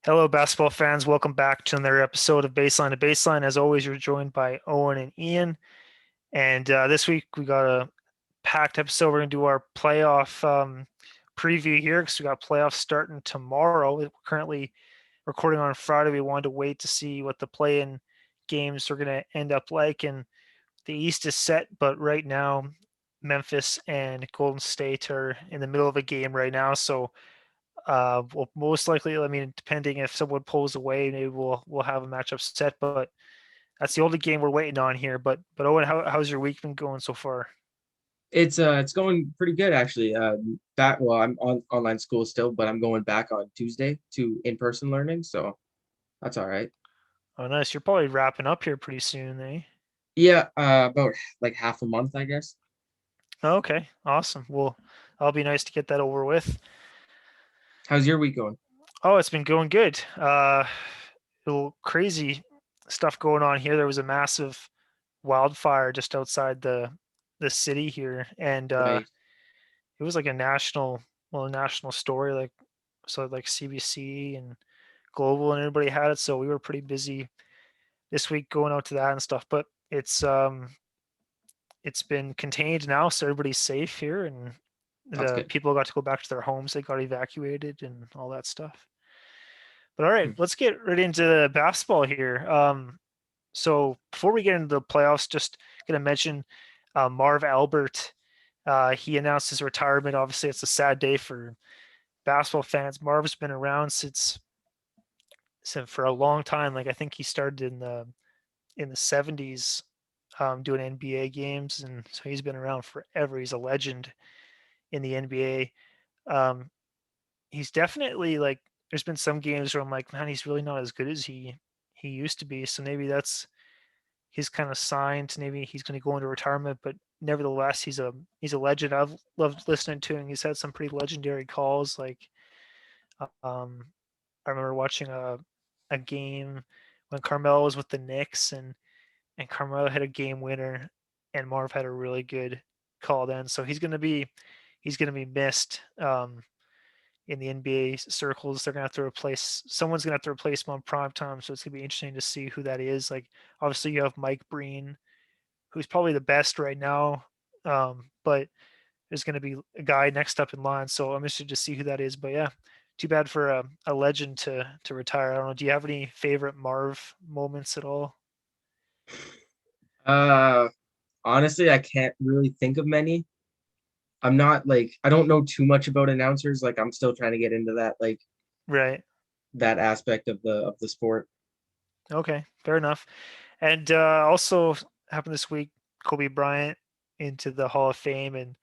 Hello, basketball fans. Welcome back to another episode of Baseline to Baseline. As always, you're joined by Owen and Ian. And this week we got a packed episode. We're going to do our playoff preview here because we got playoffs starting tomorrow. We're currently recording on Friday. We wanted to wait to see what the play-in games are going to end up like. And the East is set, but right now Memphis and Golden State are in the middle of a game right now. So well, most likely, I mean, depending if someone pulls away, maybe we'll have a matchup set. But that's the only game we're waiting on here. But Owen, how's your week been going so far? It's going pretty good actually. I'm on online school still, but I'm going back on Tuesday to in-person learning, so that's all right. Oh, nice. You're probably wrapping up here pretty soon, eh? Yeah, about like half a month, I guess. Oh, okay, awesome. Well, that'll be nice to get that over with. How's your week going? Oh, it's been going good. A little crazy stuff going on here. There was a massive wildfire just outside the city here, and Right. it was like a national story, like so like CBC and Global and everybody had it. So we were pretty busy this week going out to that and stuff. But it's been contained now, so everybody's safe here, and That's the good. people got to go back to their homes. They got evacuated and all that stuff. But all Hmm. right, let's get right into basketball here. So before we get into the playoffs, just gonna mention Marv Albert. He announced his retirement. Obviously, it's a sad day for basketball fans. Marv's been around since for a long time. Like I think he started in the 70s doing NBA games, and so he's been around forever. He's a legend in the NBA. Um, he's definitely like there's been some games where I'm like, man, he's really not as good as he used to be. So maybe that's his kind of sign to maybe he's going to go into retirement. But nevertheless, he's a legend. I've loved listening to him. He's had some pretty legendary calls. Like um, I remember watching a game when Carmelo was with the Knicks and Carmelo had a game winner and Marv had a really good call then. So he's gonna be missed in the NBA circles. They're gonna have to replace someone's gonna have to replace him on prime time. So it's gonna be interesting to see who that is. Like obviously you have Mike Breen, who's probably the best right now. But there's gonna be a guy next up in line. So I'm interested to see who that is. But yeah, too bad for a legend to retire. I don't know. Do you have any favorite Marv moments at all? Uh, Honestly, I can't really think of many. I don't know too much about announcers. Like I'm still trying to get into that Right. that aspect of the sport. Okay, fair enough. And also happened this week, Kobe Bryant into the Hall of Fame, and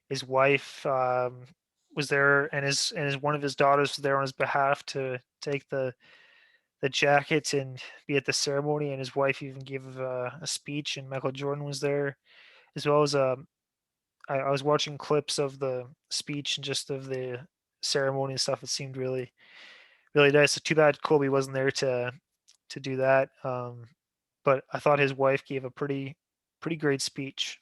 his wife was there, and his one of his daughters was there on his behalf to take the jacket and be at the ceremony. And his wife even gave a speech, and Michael Jordan was there as well as I was watching clips of the speech and just of the ceremony and stuff. It seemed really nice. So too bad Kobe wasn't there to do that. But I thought his wife gave a pretty great speech.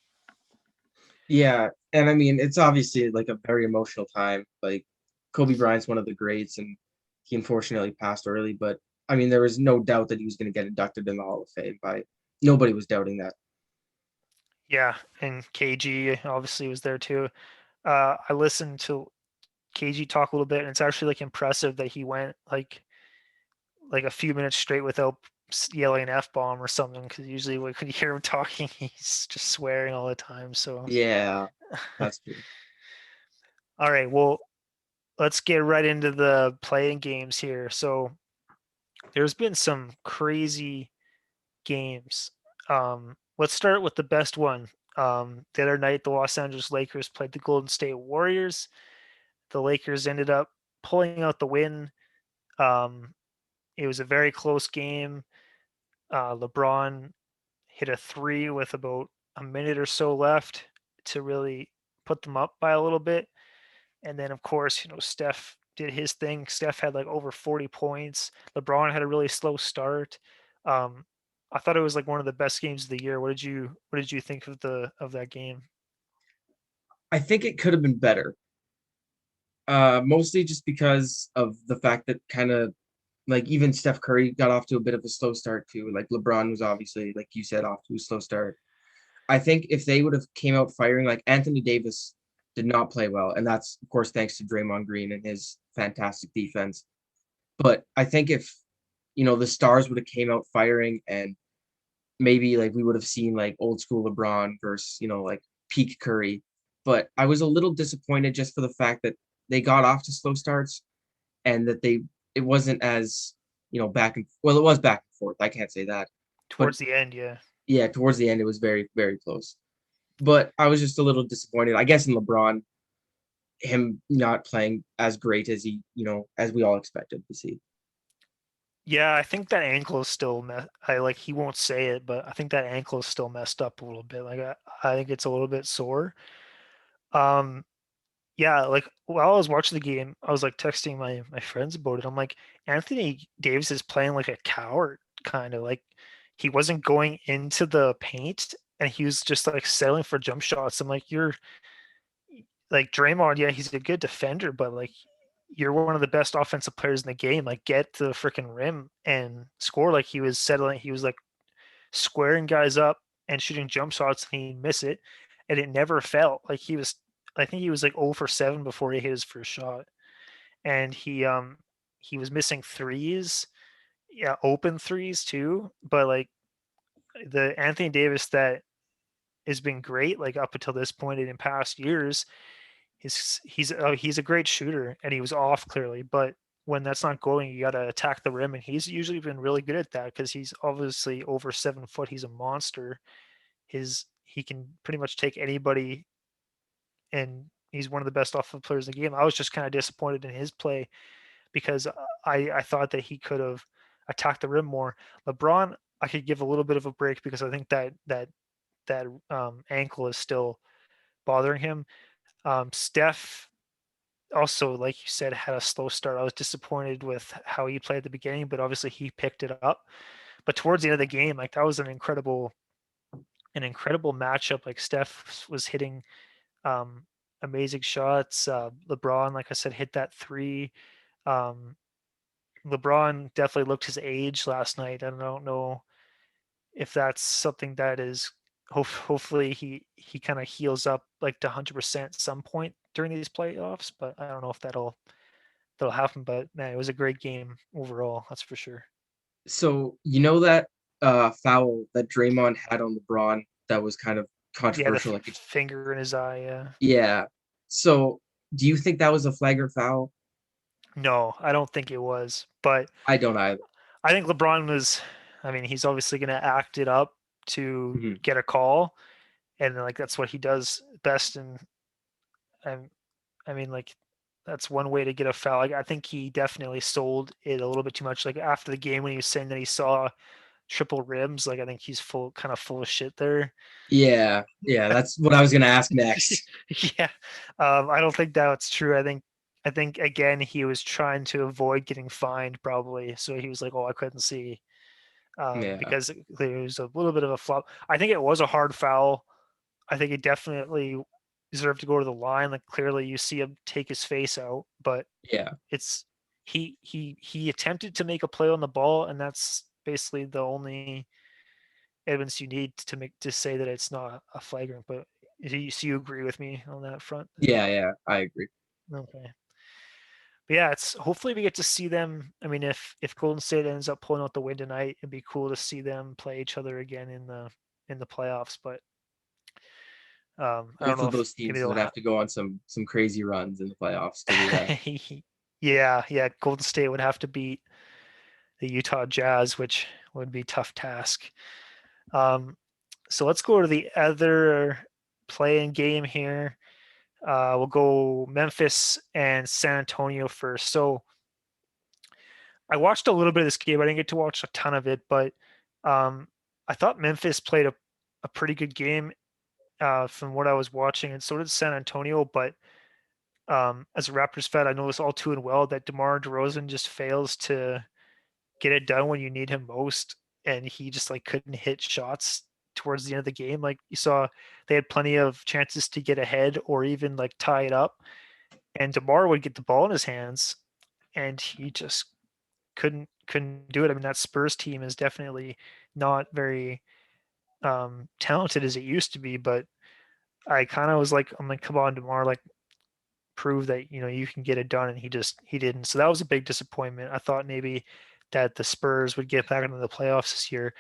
Yeah, and I mean it's obviously like a very emotional time. Like Kobe Bryant's one of the greats, and he unfortunately passed early. But I mean, there was no doubt that he was going to get inducted in the Hall of Fame. By nobody was doubting that. Yeah, and KG obviously was there too. I listened to KG talk a little bit, and it's actually like impressive that he went like a few minutes straight without yelling an f bomb or something. Because usually when you hear him talking, he's just swearing all the time. So, Yeah, that's true. all right, well, let's get right into the playing games here. So, there's been some crazy games. Let's start with the best one. The other night, the Los Angeles Lakers played the Golden State Warriors. The Lakers ended up pulling out the win. Um, it was a very close game. LeBron hit a three with about a minute or so left to really put them up by a little bit. And then, of course, Steph did his thing. Steph had like over 40 points. LeBron had a really slow start. Um, I thought it was like one of the best games of the year. What did you think of that game? I think it could have been better. Mostly just because of the fact that kind of Like even Steph Curry got off to a bit of a slow start too. Like LeBron was obviously, like you said, off to a slow start. I think if they would have came out firing, like Anthony Davis did not play well, and that's of course thanks to Draymond Green and his fantastic defense. But I think if the stars would have came out firing, and maybe like we would have seen like old school LeBron versus like peak Curry. But I was a little disappointed just for the fact that they got off to slow starts, and that it wasn't as back and well, it was back and forth. I can't say that, but Towards the end, yeah. yeah, towards the end it was very very close. But I was just a little disappointed, I guess, in LeBron, him not playing as great as as we all expected to see. Yeah, I think that ankle is still I like he won't say it, but I think that ankle is still messed up a little bit. Like I think it's a little bit sore. Um yeah, like while I was watching the game, I was like texting my friends about it. I'm like, Anthony Davis is playing like a coward, kind of like he wasn't going into the paint and he was just like settling for jump shots. I'm like, you're like Draymond, yeah, he's a good defender, but like you're one of the best offensive players in the game. Like get to the freaking rim and score. Like he was settling, he was like squaring guys up and shooting jump shots and he'd miss it. And it never felt like I think he was like 0 for 7 before he hit his first shot. And he was missing threes, yeah, open threes too. But like the Anthony Davis that has been great, like up until this point and in past years, he's a great shooter and he was off clearly, but when that's not going, you got to attack the rim, and he's usually been really good at that because he's obviously over 7 foot. He's a monster. He can pretty much take anybody, and he's one of the best offensive players in the game. I was just kind of disappointed in his play because I thought that he could have attacked the rim more. LeBron, I could give a little bit of a break because I think that ankle is still bothering him. Steph also, like you said, had a slow start. I was disappointed with how he played at the beginning, but obviously he picked it up. But towards the end of the game, like that was an incredible matchup. Like Steph was hitting um, amazing shots. LeBron, like I said, hit that three. Um, LeBron definitely looked his age last night. I don't know if that's something that is hopefully he kind of heals up like to 100% some point during these playoffs, but I don't know if that'll happen. But man, it was a great game overall, that's for sure. So that foul that Draymond had on LeBron that was kind of Yeah, the controversial, like finger in his eye. Yeah. yeah. So do you think that was a flagrant foul? No, I don't think it was, but I don't either. I think LeBron was. I mean, he's obviously going to act it up to Mhm. get a call, and like that's what he does best. And I mean, like that's one way to get a foul. Like, I think he definitely sold it a little bit too much. Like after the game when he was saying that he saw triple rims, like I think he's kind of full of shit there. Yeah, yeah, that's what I was gonna ask next. Yeah, I don't think that's true. I think again he was trying to avoid getting fined probably, so he was like, "Oh, I couldn't see," Yeah, because it was a little bit of a flop. I think it was a hard foul. I think it definitely deserved to go to the line. Like clearly, you see him take his face out, but yeah, it's he attempted to make a play on the ball, and that's basically the only evidence you need to make to say that it's not a flagrant. But so you agree with me on that front? yeah, I agree. Okay. But yeah, it's hopefully we get to see them. I mean, if Golden State ends up pulling out the win tonight, it'd be cool to see them play each other again in the playoffs. But I don't Both know of if those maybe teams they'll would have to go on some crazy runs in the playoffs to do that. yeah, yeah. Golden State would have to beat the Utah Jazz, which would be a tough task. Um, so let's go to the other playing game here. We'll go Memphis and San Antonio first. So I watched a little bit of this game. I didn't get to watch a ton of it, but um, I thought Memphis played a pretty good game from what I was watching, and so did San Antonio. But as a Raptors fan, I know this all too and well that DeMar DeRozan just fails to get it done when you need him most, and he just like couldn't hit shots towards the end of the game. Like you saw, they had plenty of chances to get ahead or even like tie it up, and DeMar would get the ball in his hands, and he just couldn't do it. I mean, that Spurs team is definitely not very talented as it used to be, but I kind of was like, I'm like, come on, DeMar, like prove that you can get it done, and he didn't. So that was a big disappointment. I thought maybe that the Spurs would get back into the playoffs this year.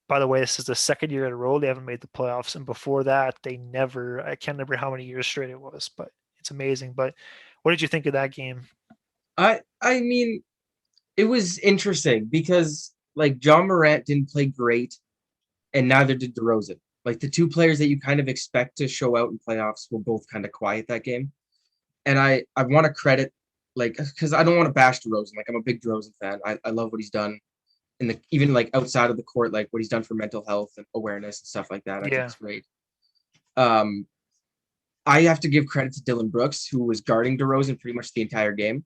By the way, this is the second year in a row they haven't made the playoffs, and before that they never. I can't remember how many years straight it was, but it's amazing. But what did you think of that game? I mean, it was interesting because like John Morant didn't play great, and neither did DeRozan. Like the two players that you kind of expect to show out in playoffs were both kind of quiet that game. And I want to credit like because I don't want to bash DeRozan. Like I'm a big DeRozan fan. I love what he's done in the even like outside of the court, like what he's done for mental health and awareness and stuff like that. I think Yeah, it's great. Um, I have to give credit to Dylan Brooks, who was guarding DeRozan pretty much the entire game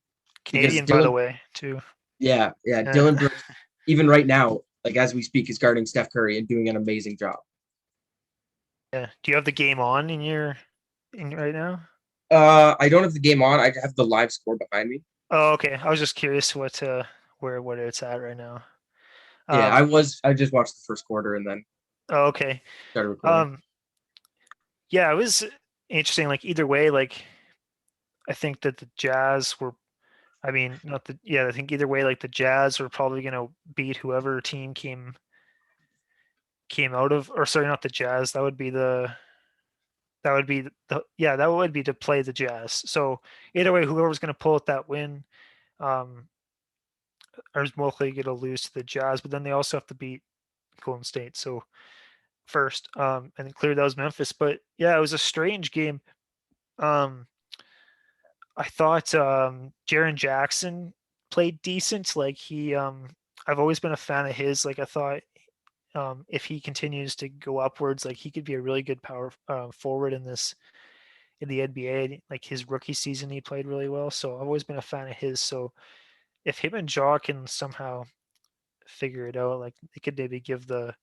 because Canadian, by the Dylan, way, too. yeah, Yeah. Dylan Brooks, even right now, like as we speak, is guarding Steph Curry and doing an amazing job. Yeah. Do you have the game on in right now? I don't have the game on. I have the live score behind me. Oh, okay. I was just curious where it's at right now. Yeah, Um, I just watched the first quarter and then oh, okay. started recording. Um, yeah, it was interesting. Like either way, like I think that the Jazz were. I mean, not the yeah. I think either way, like the Jazz were probably gonna beat whoever team came out of, or sorry, not the Jazz. That would be the yeah. That would be to play the Jazz. So either way, whoever was gonna pull out that win, um, is most likely gonna lose to the Jazz. But then they also have to beat Golden State. So first, and then clearly that was Memphis. But yeah, it was a strange game. Um, I thought Jaren Jackson played decent. Like I've always been a fan of his. Like I thought if he continues to go upwards, like he could be a really good power forward in the NBA. Like his rookie season, he played really well. So I've always been a fan of his. So if him and Jaw can somehow figure it out, like they could maybe give the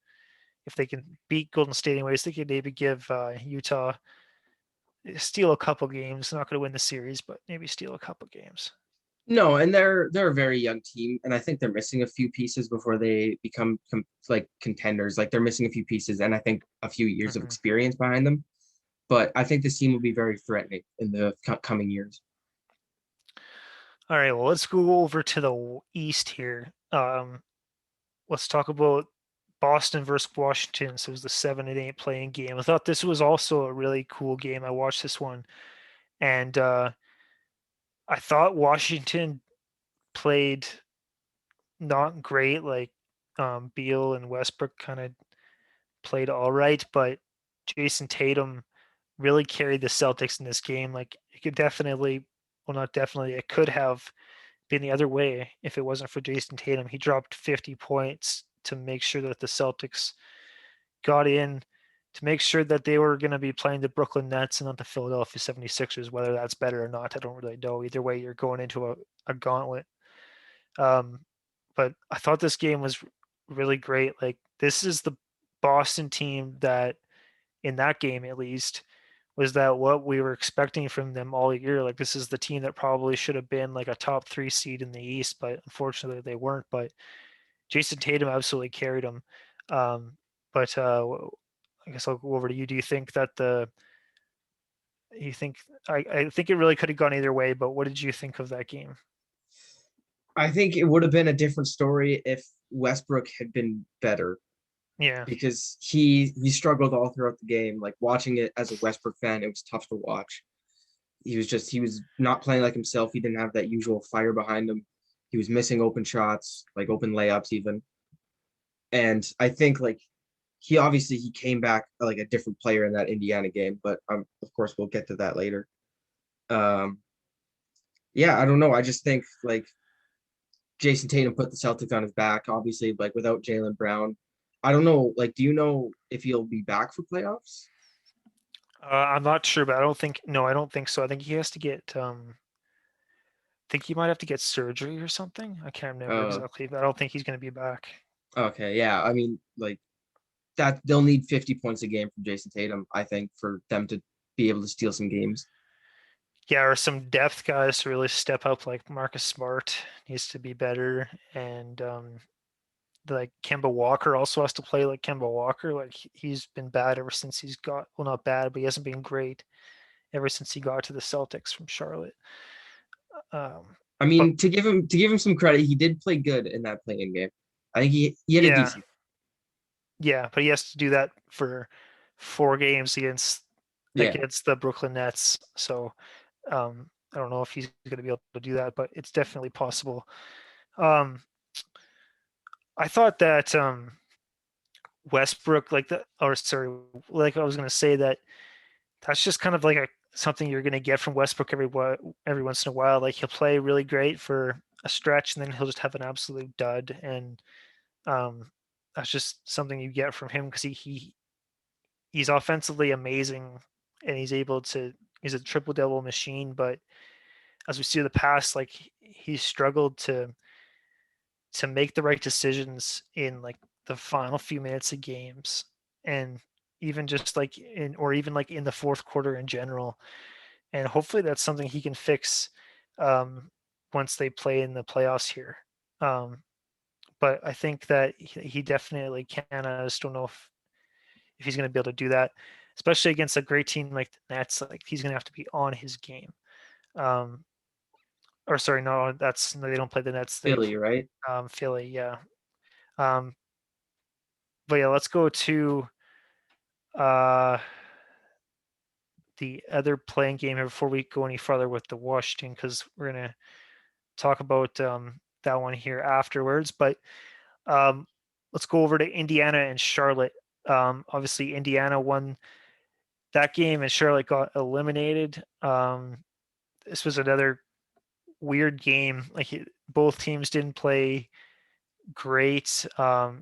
if they can beat Golden State anyways, they could maybe give Utah steal a couple games. Not going to win the series, but maybe steal a couple games. No, and they're a very young team, and I think they're missing a few pieces before they become like contenders. Like they're missing a few pieces, and I think a few years of Mm-hmm. experience behind them. But I think this team will be very threatening in the coming years. All right, well, let's go over to the East here. Let's talk about Boston versus Washington. So it was the 7-8 playing game. I thought this was also a really cool game. I watched this one, and I thought Washington played not great. Like Beal and Westbrook kind of played all right, but Jason Tatum really carried the Celtics in this game. Like it could definitely, well, not definitely, it could have been the other way if it wasn't for Jason Tatum. He dropped 50 points to make sure that the Celtics got in, to make sure that they were going to be playing the Brooklyn Nets and not the Philadelphia 76ers. Whether that's better or not, I don't really know. Either way, you're going into a gauntlet. Um, but I thought this game was really great. Like this is the Boston team that, in that game at least, was that what we were expecting from them all year. Like this is the team that probably should have been like a top 3 seed in the East, but unfortunately they weren't. But Jason Tatum absolutely carried them. But I guess I'll go over to you. Do you think that the you think I think it really could have gone either way, but what did you think of that game? I think it would have been a different story if Westbrook had been better Yeah. because he struggled all throughout the game. Like watching it as a Westbrook fan, it was tough to watch. He was not playing like himself. He didn't have that usual fire behind him. He was missing open shots, like open layups even. And I think like he came back like a different player in that Indiana game, but of course we'll get to that later. Um, yeah, I don't know. I just think like Jason Tatum put the Celtics on his back, obviously, like without Jaylen Brown. I don't know. Like, do you know if he'll be back for playoffs? I'm not sure, but I don't think no, I don't think so. I think he has to get I think he might have to get surgery or something. I can't remember Uh, exactly, but I don't think he's going to be back. okay, yeah. I mean, like that they'll need 50 points a game from Jason Tatum, I think, for them to be able to steal some games. Yeah, or some depth guys to really step up, like Marcus Smart needs to be better, and like Kemba Walker also has to play like Kemba Walker. Like he's been bad ever since he's got, well, not bad, but he hasn't been great ever since he got to the Celtics from Charlotte. Um, I but mean, to give him some credit, he did play good in that playing game. I think he had a yeah, decent. yeah, but he has to do that for 4 games Yeah. against the Brooklyn Nets. So I don't know if he's going to be able to do that, but it's definitely possible. Um, I thought that Westbrook, like the, or sorry, like I was going to say that that's just kind of like a something you're going to get from Westbrook every once in a while. Like he'll play really great for a stretch, and then he'll just have an absolute dud, and um, that's just something you get from him because he's offensively amazing, and he's a triple double machine. But as we see in the past, like he's struggled to make the right decisions in like the final few minutes of games, and even just like in or even like in the fourth quarter in general. And hopefully that's something he can fix um, once they play in the playoffs here. Um, but I think that he definitely can. I just don't know if he's going to be able to do that, especially against a great team like the Nets. Like he's going to have to be on his game. Um, or sorry, no, that's no, they don't play the Nets. They Philly, right? Philly, yeah. Um, but yeah, let's go to uh, the other playing game here before we go any further with the Washington, because we're gonna talk about that one here afterwards. But um, let's go over to Indiana and Charlotte. Obviously, Indiana won that game, and Charlotte got eliminated. This was another weird game. Like both teams didn't play great.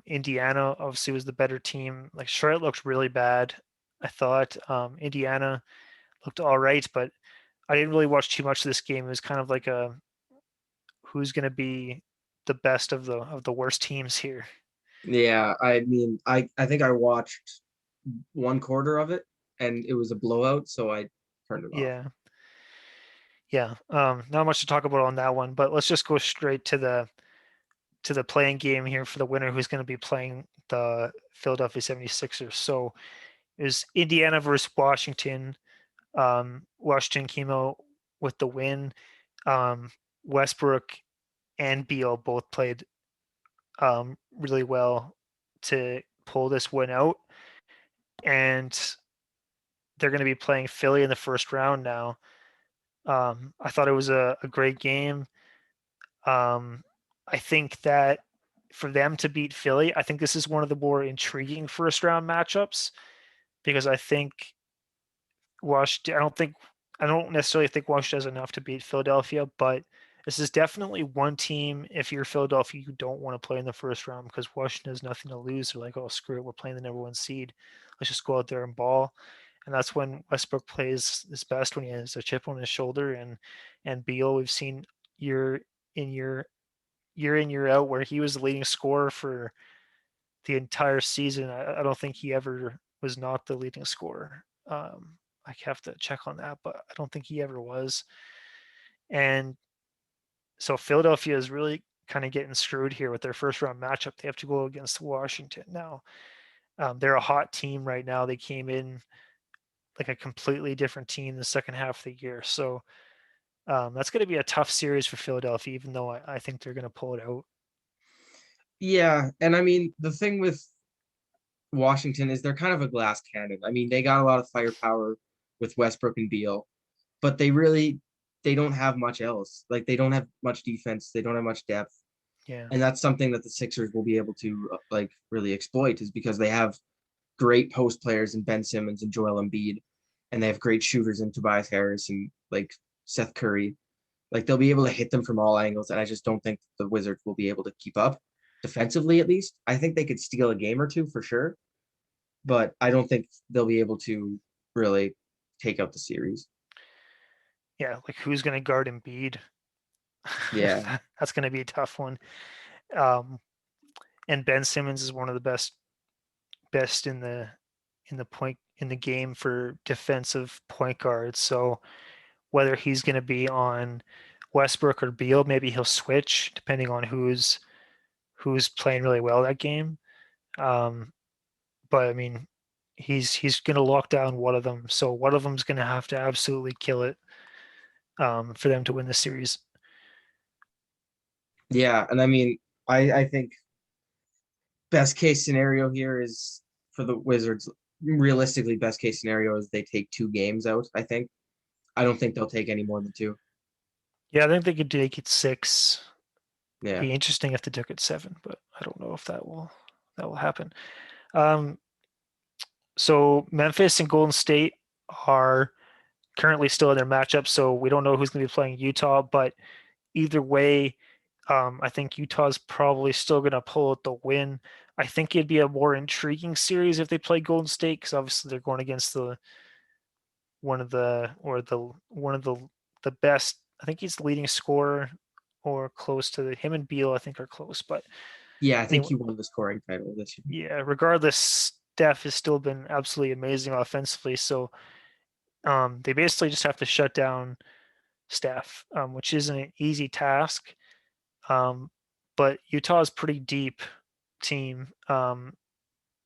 Indiana obviously was the better team. Like Charlotte looked really bad. I thought Indiana looked all right, but I didn't really watch too much of this game. It was kind of like a who's going to be the best of the worst teams here. Yeah. I mean, I think I watched 1/4 of it, and it was a blowout, so I turned it off. Yeah, yeah. Not much to talk about on that one, but let's just go straight to the playing game here for the winner, who's going to be playing the Philadelphia 76ers. So it was Indiana versus Washington. Washington came out with the win. Westbrook and Beal both played really well to pull this win out, and they're going to be playing Philly in the first round now. I thought it was a great game. Um, I think that for them to beat Philly, I think this is one of the more intriguing first round matchups because I think Washington. I don't necessarily think Washington has enough to beat Philadelphia, but this is definitely one team. If you're Philadelphia, you don't want to play in the first round because Washington has nothing to lose. They're like, oh screw it, we're playing the number one seed. Let's just go out there and ball. And that's when Westbrook plays his best when he has a chip on his shoulder. And Beal, we've seen year in year in year out where he was the leading scorer for the entire season. I don't think he ever was not the leading scorer. I have to check on that, but I don't think he ever was. And so Philadelphia is really kind of getting screwed here with their first round matchup. They have to go against Washington now. They're a hot team right now. They came in like a completely different team the second half of the year. So that's going to be a tough series for Philadelphia, even though I think they're going to pull it out. Yeah, and I mean, the thing with Washington is they're kind of a glass cannon. I mean, they got a lot of firepower with Westbrook and Beal, but they don't have much else. Like they don't have much defense, they don't have much depth. Yeah. And that's something that the Sixers will be able to like really exploit is because they have great post players in Ben Simmons and Joel Embiid, and they have great shooters in Tobias Harris and like Seth Curry. Like they'll be able to hit them from all angles, and I just don't think the Wizards will be able to keep up defensively. At least I think they could steal a game or two for sure, but I don't think they'll be able to really take out the series. Yeah. Like who's going to guard Embiid? Yeah, That's going to be a tough one. Um, and Ben Simmons is one of the best in the point in the game for defensive point guards. So whether he's going to be on Westbrook or Beal. Maybe he'll switch depending on who's playing really well that game. But I mean, he's going to lock down one of them. So one of them's going to have to absolutely kill it for them to win the series. Yeah, and I mean, I think best case scenario here is for the Wizards. Realistically, best case scenario is they take 2 games out. I don't think they'll take any more than 2. Yeah, I think they could take it 6. Yeah, Be interesting if they took it 7, but I don't know if that will happen. Um, so Memphis and Golden State are currently still in their matchup, so we don't know who's going to be playing Utah. But either way, I think Utah's probably still going to pull out the win. I think it'd be a more intriguing series if they play Golden State because obviously they're going against the one of the or the one of the best. I think he's the leading scorer or close to him and Beal. I think are close, but yeah. I think anyway, he won the scoring title this year. yeah. Regardless, Steph has still been absolutely amazing offensively. So they basically just have to shut down Steph, which isn't an easy task. Um, but Utah is pretty deep team.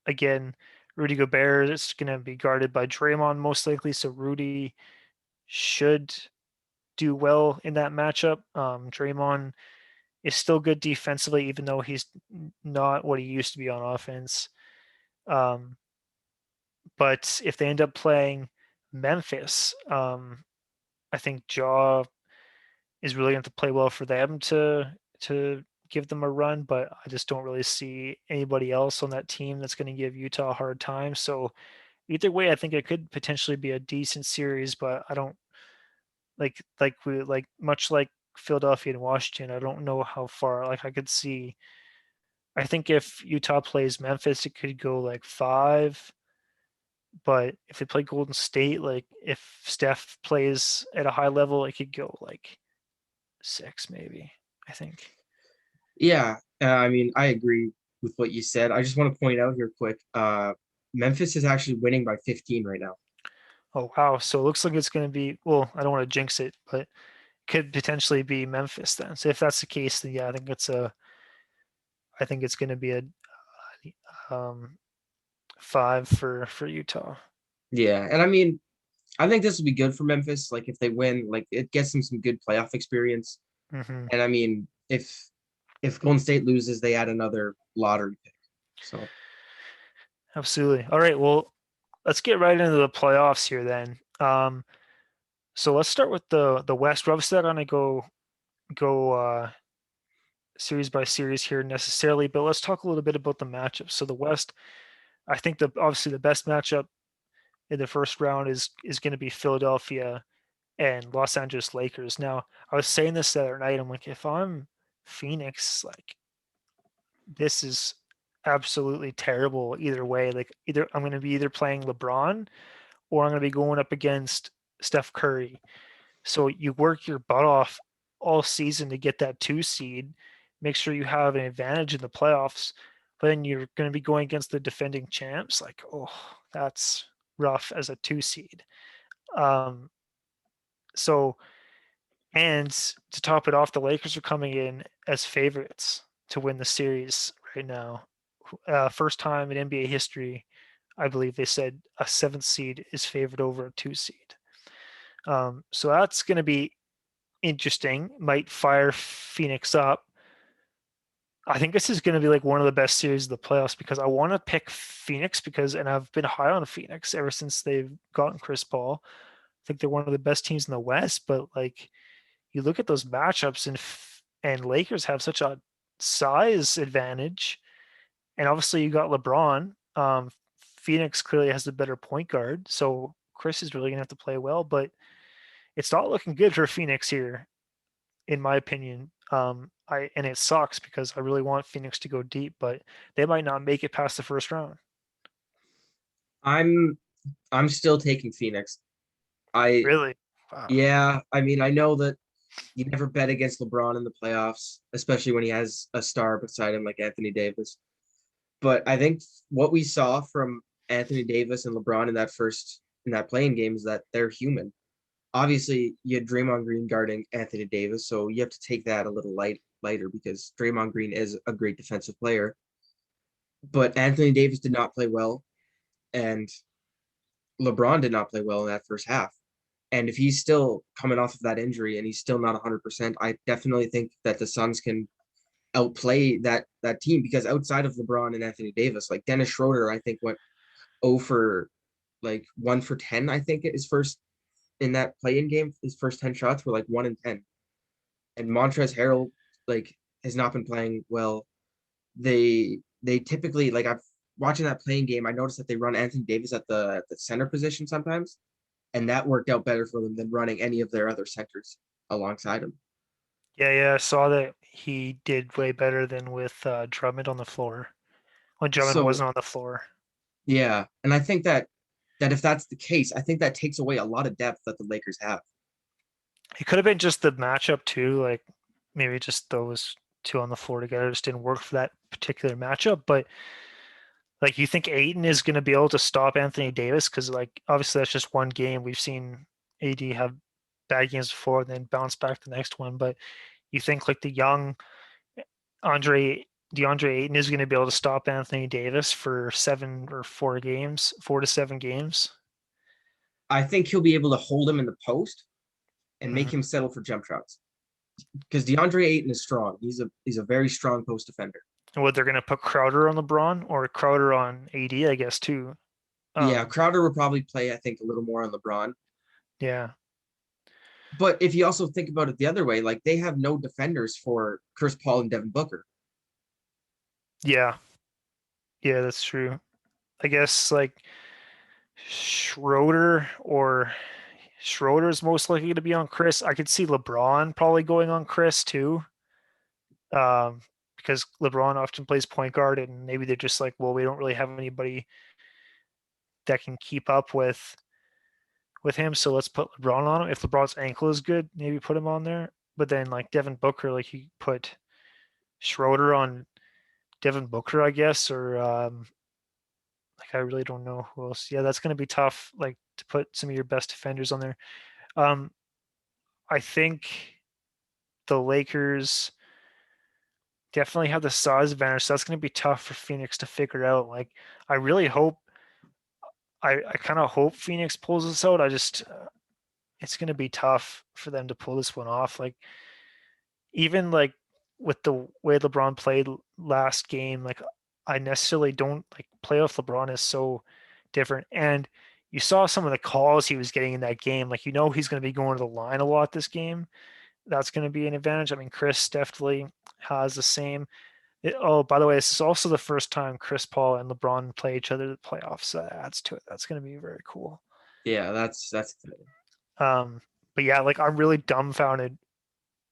Again, Rudy Gobert is going to be guarded by Draymond most likely, so Rudy should do well in that matchup. Draymond is still good defensively, even though he's not what he used to be on offense. Um, but if they end up playing Memphis, I think Jaw is really going to play well for them to give them a run. But I just don't really see anybody else on that team that's going to give Utah a hard time. So either way, I think it could potentially be a decent series, but I don't like much like Philadelphia and Washington. I don't know how far. Like I could see. I think if Utah plays Memphis, it could go like 5. But if they play Golden State, like if Steph plays at a high level, it could go like 6, maybe. I think. Yeah, I mean, I agree with what you said. I just want to point out here quick. Memphis is actually winning by 15 right now. Oh wow! So it looks like it's going to be. Well, I don't want to jinx it, but could potentially be Memphis then. So if that's the case, then yeah, I think it's a. I think it's going to be a 5 for Utah. Yeah, and I mean, I think this will be good for Memphis. Like if they win, like it gets them some good playoff experience. Mm-hmm. And I mean, if Golden State loses, they add another lottery pick. So Absolutely. All right. Well, let's get right into the playoffs here then. So let's start with the West. We're obviously not going to go series by series here necessarily, but let's talk a little bit about the matchups. So the West, I think the obviously the best matchup in the first round is going to be Philadelphia and Los Angeles Lakers. Now, I was saying this the other night. I'm like, if I'm Phoenix, like this is absolutely terrible either way. Like either I'm going to be either playing LeBron or I'm going to be going up against Steph Curry. So you work your butt off all season to get that 2 seed, make sure you have an advantage in the playoffs, but then you're going to be going against the defending champs. Like, oh, that's rough as a 2 seed. Um, so, and to top it off, the Lakers are coming in as favorites to win the series right now. First time in NBA history, I believe they said a 7th seed is favored over a 2 seed. So that's going to be interesting. Might fire Phoenix up. I think this is going to be like one of the best series of the playoffs because I want to pick Phoenix and I've been high on Phoenix ever since they've gotten Chris Paul. I think they're one of the best teams in the West, but like you look at those matchups and Lakers have such a size advantage, and obviously you got LeBron. Phoenix clearly has the better point guard, so Chris is really gonna have to play well, but it's not looking good for Phoenix here, in my opinion. And it sucks because I really want Phoenix to go deep, but they might not make it past the first round. I'm I'm still taking Phoenix. I Really? Wow. Yeah, I mean, I know that you never bet against LeBron in the playoffs, especially when he has a star beside him like Anthony Davis. But I think what we saw from Anthony Davis and LeBron in that playing game is that they're human. obviously you had Draymond Green guarding Anthony Davis, so you have to take that a little lighter because Draymond Green is a great defensive player. But Anthony Davis did not play well, and LeBron did not play well in that first half. And if he's still coming off of that injury and he's still not 100%, I definitely think that the Suns can outplay that team because outside of LeBron and Anthony Davis, like Dennis Schroeder, I think went 0 for like 1 for 10. I think his first in that play-in game, his first 10 shots were like 1 in 10. And Montrezl Harrell like has not been playing well. They typically like I've watching that playing game. I noticed that they run Anthony Davis at the center position sometimes, and that worked out better for them than running any of their other centers alongside him. Yeah, I saw that he did way better than with Drummond on the floor when Drummond So wasn't on the floor. yeah, and I think that if that's the case, I think that takes away a lot of depth that the Lakers have. It could have been just the matchup too, like maybe just those two on the floor together just didn't work for that particular matchup. But like, you think Ayton is going to be able to stop Anthony Davis? Because like obviously that's just one game. We've seen AD have bad games before and then bounce back the next one. But you think like the young Andre DeAndre Ayton is going to be able to stop Anthony Davis for 7 or 4 games, 4 to 7 games? I think he'll be able to hold him in the post and make Mm-hmm. him settle for jump shots because DeAndre Ayton is strong. He's a very strong post defender. What they're going to put Crowder on LeBron or Crowder on AD, I guess too. Yeah, Um, Crowder would probably play, I think, a little more on LeBron. yeah, But if you also think about it the other way, like they have no defenders for Chris Paul and Devin Booker. yeah, yeah, that's true. I guess like Schroeder or Schroeder's most likely to be on Chris. I could see LeBron probably going on Chris too, um, because LeBron often plays point guard, and maybe they're just like, well, we don't really have anybody that can keep up with him, so let's put LeBron on him. If LeBron's ankle is good, maybe put him on there. But then like Devin Booker, like you put Schroeder on Devin Booker, I guess, or like I really don't know who else. Yeah, that's going to be tough. Like to put some of your best defenders on there. Um, I think the Lakers definitely have the size advantage, so that's going to be tough for Phoenix to figure out. Like I really hope, I kind of hope Phoenix pulls this out. I just it's going to be tough for them to pull this one off. Like even like with the way LeBron played last game, like I necessarily don't like playoff LeBron is so different. And you saw some of the calls he was getting in that game. Like, he's going to be going to the line a lot this game. That's going to be an advantage. I mean, Chris definitely has the same. Oh, by the way, this is also the first time Chris Paul and LeBron play each other in the playoffs. So that adds to it. That's going to be very cool. Yeah, that's exciting. Um, but yeah, like I'm really dumbfounded.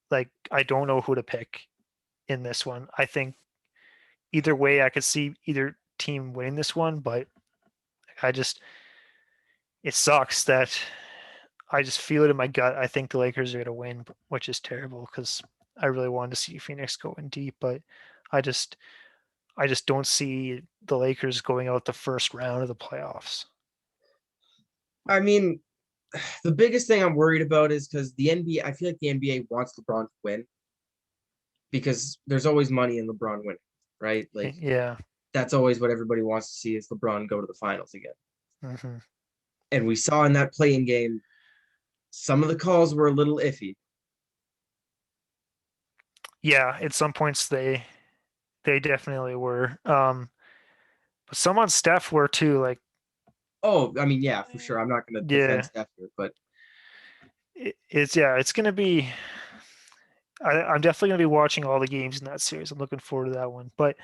Like I don't know who to pick in this one. I think either way, I could see either team winning this one, but I just it sucks that I just feel it in my gut. I think the Lakers are going to win, which is terrible because I really wanted to see Phoenix go in deep, but I just I just don't see the Lakers going out the first round of the playoffs. I mean, the biggest thing I'm worried about is because the NBA, I feel like the NBA wants LeBron to win because there's always money in LeBron winning, right? Like Yeah. that's always what everybody wants to see is LeBron go to the finals again. Hmm. And we saw in that playing game, some of the calls were a little iffy. Yeah, at some points they definitely were. But some on Steph were too. Like, Oh, I mean, yeah, for sure. I'm not going to defend yeah, Steph here, but it's gonna be. I'm definitely gonna be watching all the games in that series. I'm looking forward to that one. But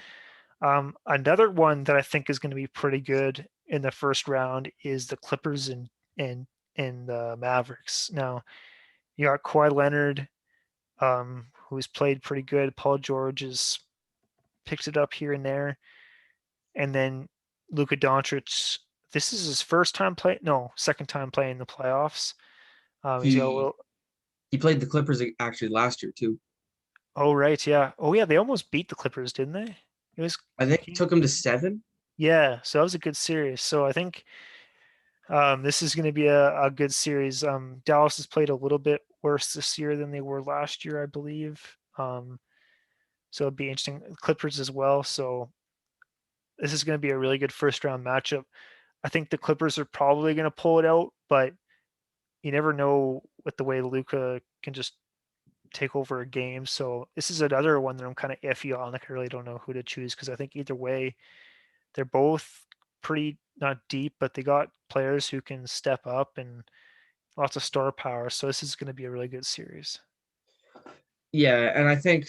another one that I think is going to be pretty good in the first round is the Clippers and and the Mavericks. Now you got Kawhi Leonard, who's played pretty good. Paul George has picked it up here and there, and then Luka Doncic. This is his first time play. No, second time playing the playoffs. He's got a he little. he played the Clippers actually last year too. Oh right, yeah. Oh yeah, they almost beat the Clippers, didn't they? It was I think it he, took him to 7. yeah. So that was a good series. So I think This is going to be a good series. Dallas has played a little bit worse this year than they were last year, I believe. So it'd be interesting. Clippers as well. So this is going to be a really good first round matchup. I think the Clippers are probably going to pull it out, but you never know with the way Luka can just take over a game. So this is another one that I'm kind of iffy on. Like I really don't know who to choose because I think either way, they're both pretty not deep, but they got players who can step up and lots of star power. So this is going to be a really good series. Yeah, and I think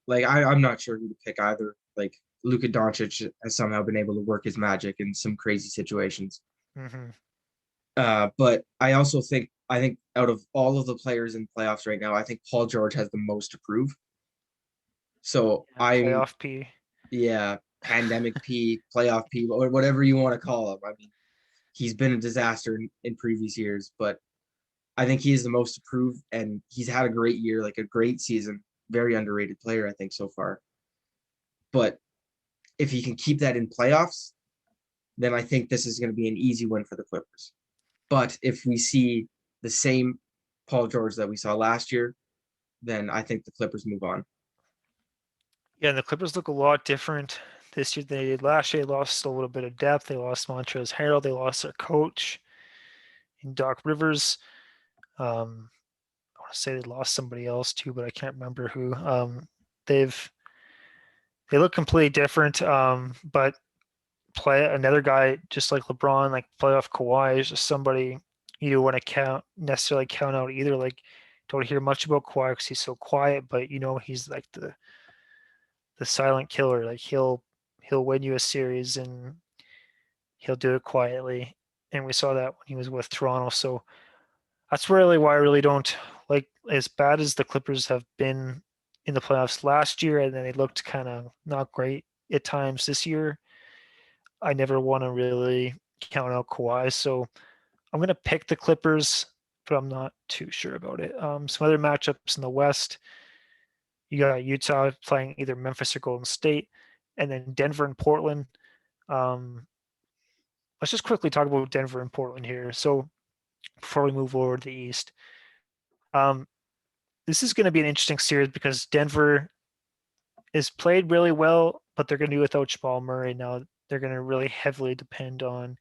like I'm not sure who to pick either. Like Luka Doncic has somehow been able to work his magic in some crazy situations. Mm-hmm. But I think out of all of the players in playoffs right now, I think Paul George has the most to prove. So Yeah, I'm playoff P. yeah, pandemic P, playoff P, or whatever you want to call him. I mean, he's been a disaster in previous years, but I think he is the most to prove, and he's had a great year, like a great season. Very underrated player, I think, so far. But if he can keep that in playoffs, then I think this is going to be an easy win for the Clippers. But if we see the same Paul George that we saw last year, then I think the Clippers move on. Yeah, and the Clippers look a lot different this year than they did last year. They lost a little bit of depth. They lost Montrezl Harrell. They lost their coach in Doc Rivers. I want to say they lost somebody else too, but I can't remember who. They've they look completely different. But play another guy just like LeBron, like playoff Kawhi is just somebody you don't want to necessarily count out either. Like don't hear much about Kawhi because he's so quiet, but he's like the silent killer. Like he'll win you a series and he'll do it quietly. And we saw that when he was with Toronto. So that's really why I really don't like as bad as the Clippers have been in the playoffs last year, and then they looked kind of not great at times this year. I never want to really count out Kawhi, so I'm gonna pick the Clippers, but I'm not too sure about it. Some other matchups in the West, you got Utah playing either Memphis or Golden State, and then Denver and Portland. Um, let's just quickly talk about Denver and Portland here. So before we move over to the East, um, this is going to be an interesting series because Denver is played really well, but they're going to be without Jamal Murray now. They're going to really heavily depend on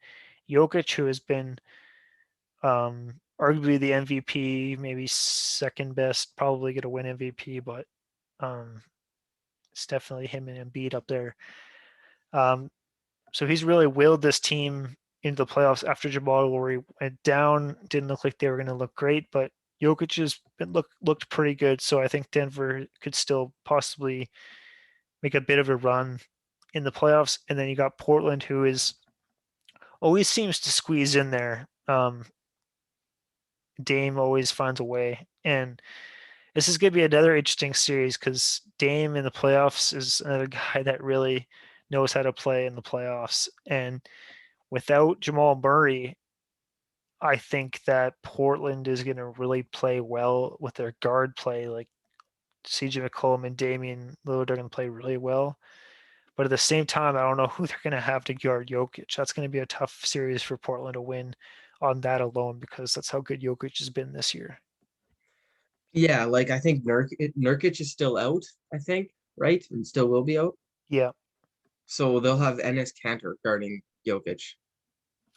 Jokic, who has been arguably the MVP, maybe second best, probably going to win MVP, but um, it's definitely him and Embiid up there. Um, so he's really willed this team into the playoffs after Jamal Murray went down. Didn't look like they were going to look great, but Jokic has looked pretty good. So I think Denver could still possibly make a bit of a run in the playoffs. And then you got Portland, who is always seems to squeeze in there. Dame always finds a way, and this is going to be another interesting series because Dame in the playoffs is another guy that really knows how to play in the playoffs. And without Jamal Murray, I think that Portland is going to really play well with their guard play. Like CJ McCollum and Damian Lillard are going to play really well. But at the same time, I don't know who they're going to have to guard Jokic. That's going to be a tough series for Portland to win on that alone because that's how good Jokic has been this year. Yeah, like I think Nurkic is still out, I think, right? And still will be out. Yeah. So they'll have Enes Kanter guarding Jokic,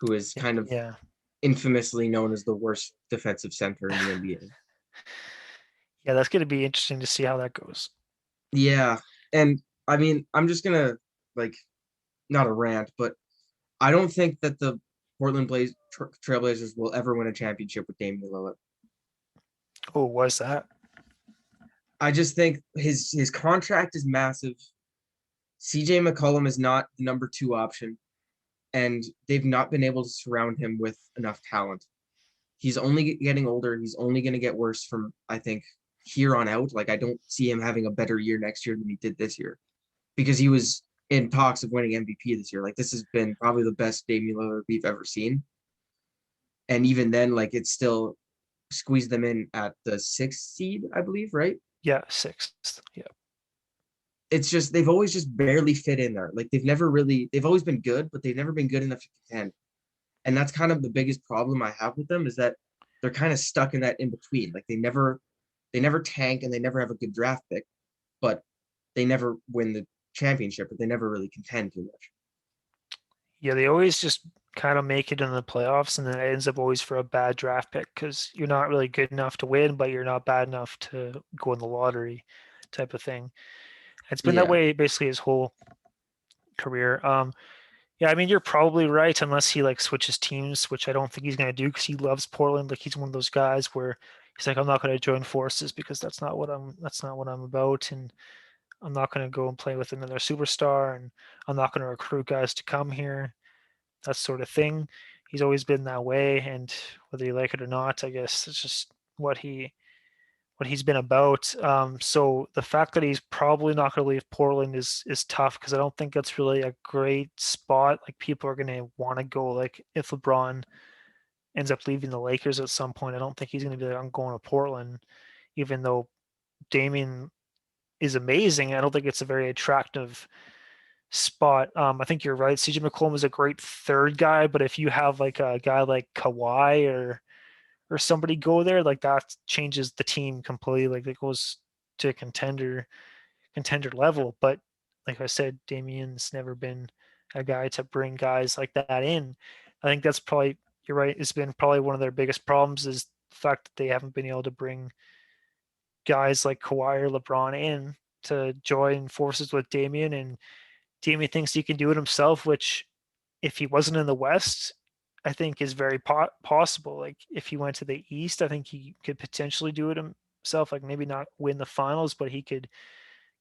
who is kind of Yeah. infamously known as the worst defensive center in the NBA. Yeah, that's going to be interesting to see how that goes. Yeah, and I mean, I'm just gonna like not a rant, but I don't think that the Trailblazers will ever win a championship with Damian Lillard. Oh, was that? I just think his contract is massive. CJ McCollum is not the number two option, and they've not been able to surround him with enough talent. He's only getting older. He's only going to get worse from, I think, here on out. Like, I don't see him having a better year next year than he did this year because he was in talks of winning MVP this year. Like, this has been probably the best Damian Lillard we've ever seen. And even then, like, it's still squeezed them in at the sixth seed, I believe, right? Yeah, sixth. Yeah. It's just they've always just barely fit in there. Like they've always been good, but they've never been good enough to contend. And that's kind of the biggest problem I have with them is that they're kind of stuck in that in between. Like they never tank and they never have a good draft pick, but they never win the championship, but they never really contend too much. Yeah, they always just kind of make it in the playoffs, and then it ends up always for a bad draft pick because you're not really good enough to win, but you're not bad enough to go in the lottery, type of thing. It's been that Yeah. way basically his whole career. Yeah, I mean you're probably right unless he like switches teams, which I don't think he's gonna do because he loves Portland. Like he's one of those guys where he's like, I'm not gonna join forces because that's not what I'm about, and I'm not gonna go and play with another superstar, and I'm not gonna recruit guys to come here, that sort of thing. He's always been that way, and whether you like it or not, I guess it's just what he's been about. So the fact that he's probably not going to leave Portland is tough because I don't think that's really a great spot. Like people are going to want to go. Like if LeBron ends up leaving the Lakers at some point, I don't think he's going to be like, I'm going to Portland, even though Damian is amazing. I don't think it's a very attractive spot. I think you're right. CJ McCollum is a great third guy, but if you have like a guy like Kawhi or somebody go there, like that changes the team completely. Like it goes to contender level. But like I said, Damien's never been a guy to bring guys like that in. I think that's probably you're right. It's been probably one of their biggest problems is the fact that they haven't been able to bring guys like Kawhi or LeBron in to join forces with Damien. And Damien thinks he can do it himself, which if he wasn't in the West, I think is very possible. Like if he went to the East, I think he could potentially do it himself. Like maybe not win the finals, but he could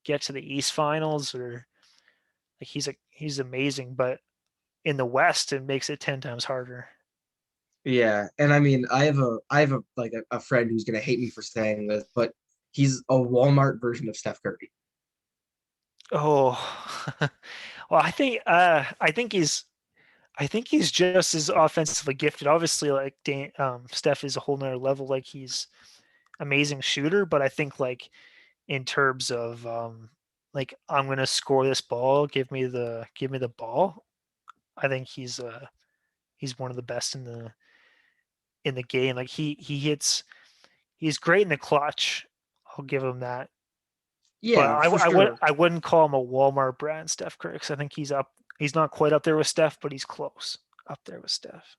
get to the East finals or like he's amazing. But in the West, it makes it 10 times harder. Yeah. And I mean, I have a like a friend who's gonna hate me for saying this, but he's a Walmart version of Steph Curry. Oh, well, I think he's just as offensively gifted. Obviously, like Steph is a whole nother level. Like he's amazing shooter, but I think like in terms of like I'm gonna score this ball, give me the ball. I think he's one of the best in the game. Like he's great in the clutch. I'll give him that. But Yeah, I, for I would sure. I wouldn't call him a Walmart brand Steph Curry 'cause I think he's up. He's not quite up there with Steph, but he's close up there with Steph.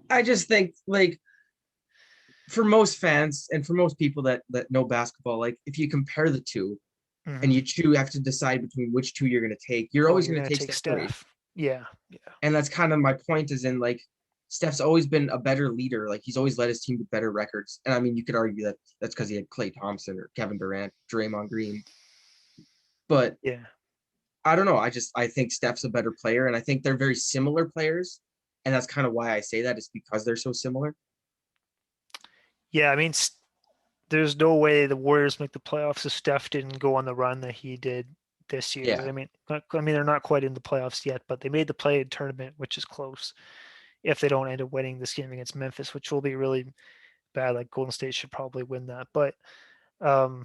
I just think like for most fans and for most people that know basketball, like if you compare the two and Hmm. you have to decide between which two you're going to take, you're Oh, always you're going to gonna take take Steph Curry. Steph. Yeah, yeah, And that's kind of my point is in like Steph's always been a better leader. Like he's always led his team to better records. And I mean, you could argue that that's because he had Klay Thompson or Kevin Durant, Draymond Green. But yeah. I don't know. I think Steph's a better player, and I think they're very similar players. And that's kind of why I say that is because they're so similar. Yeah, I mean, there's no way the Warriors make the playoffs if Steph didn't go on the run that he did this year. Yeah. I mean, they're not quite in the playoffs yet, but they made the play tournament, which is close. If they don't end up winning this game against Memphis, which will be really bad, like Golden State should probably win that. But um,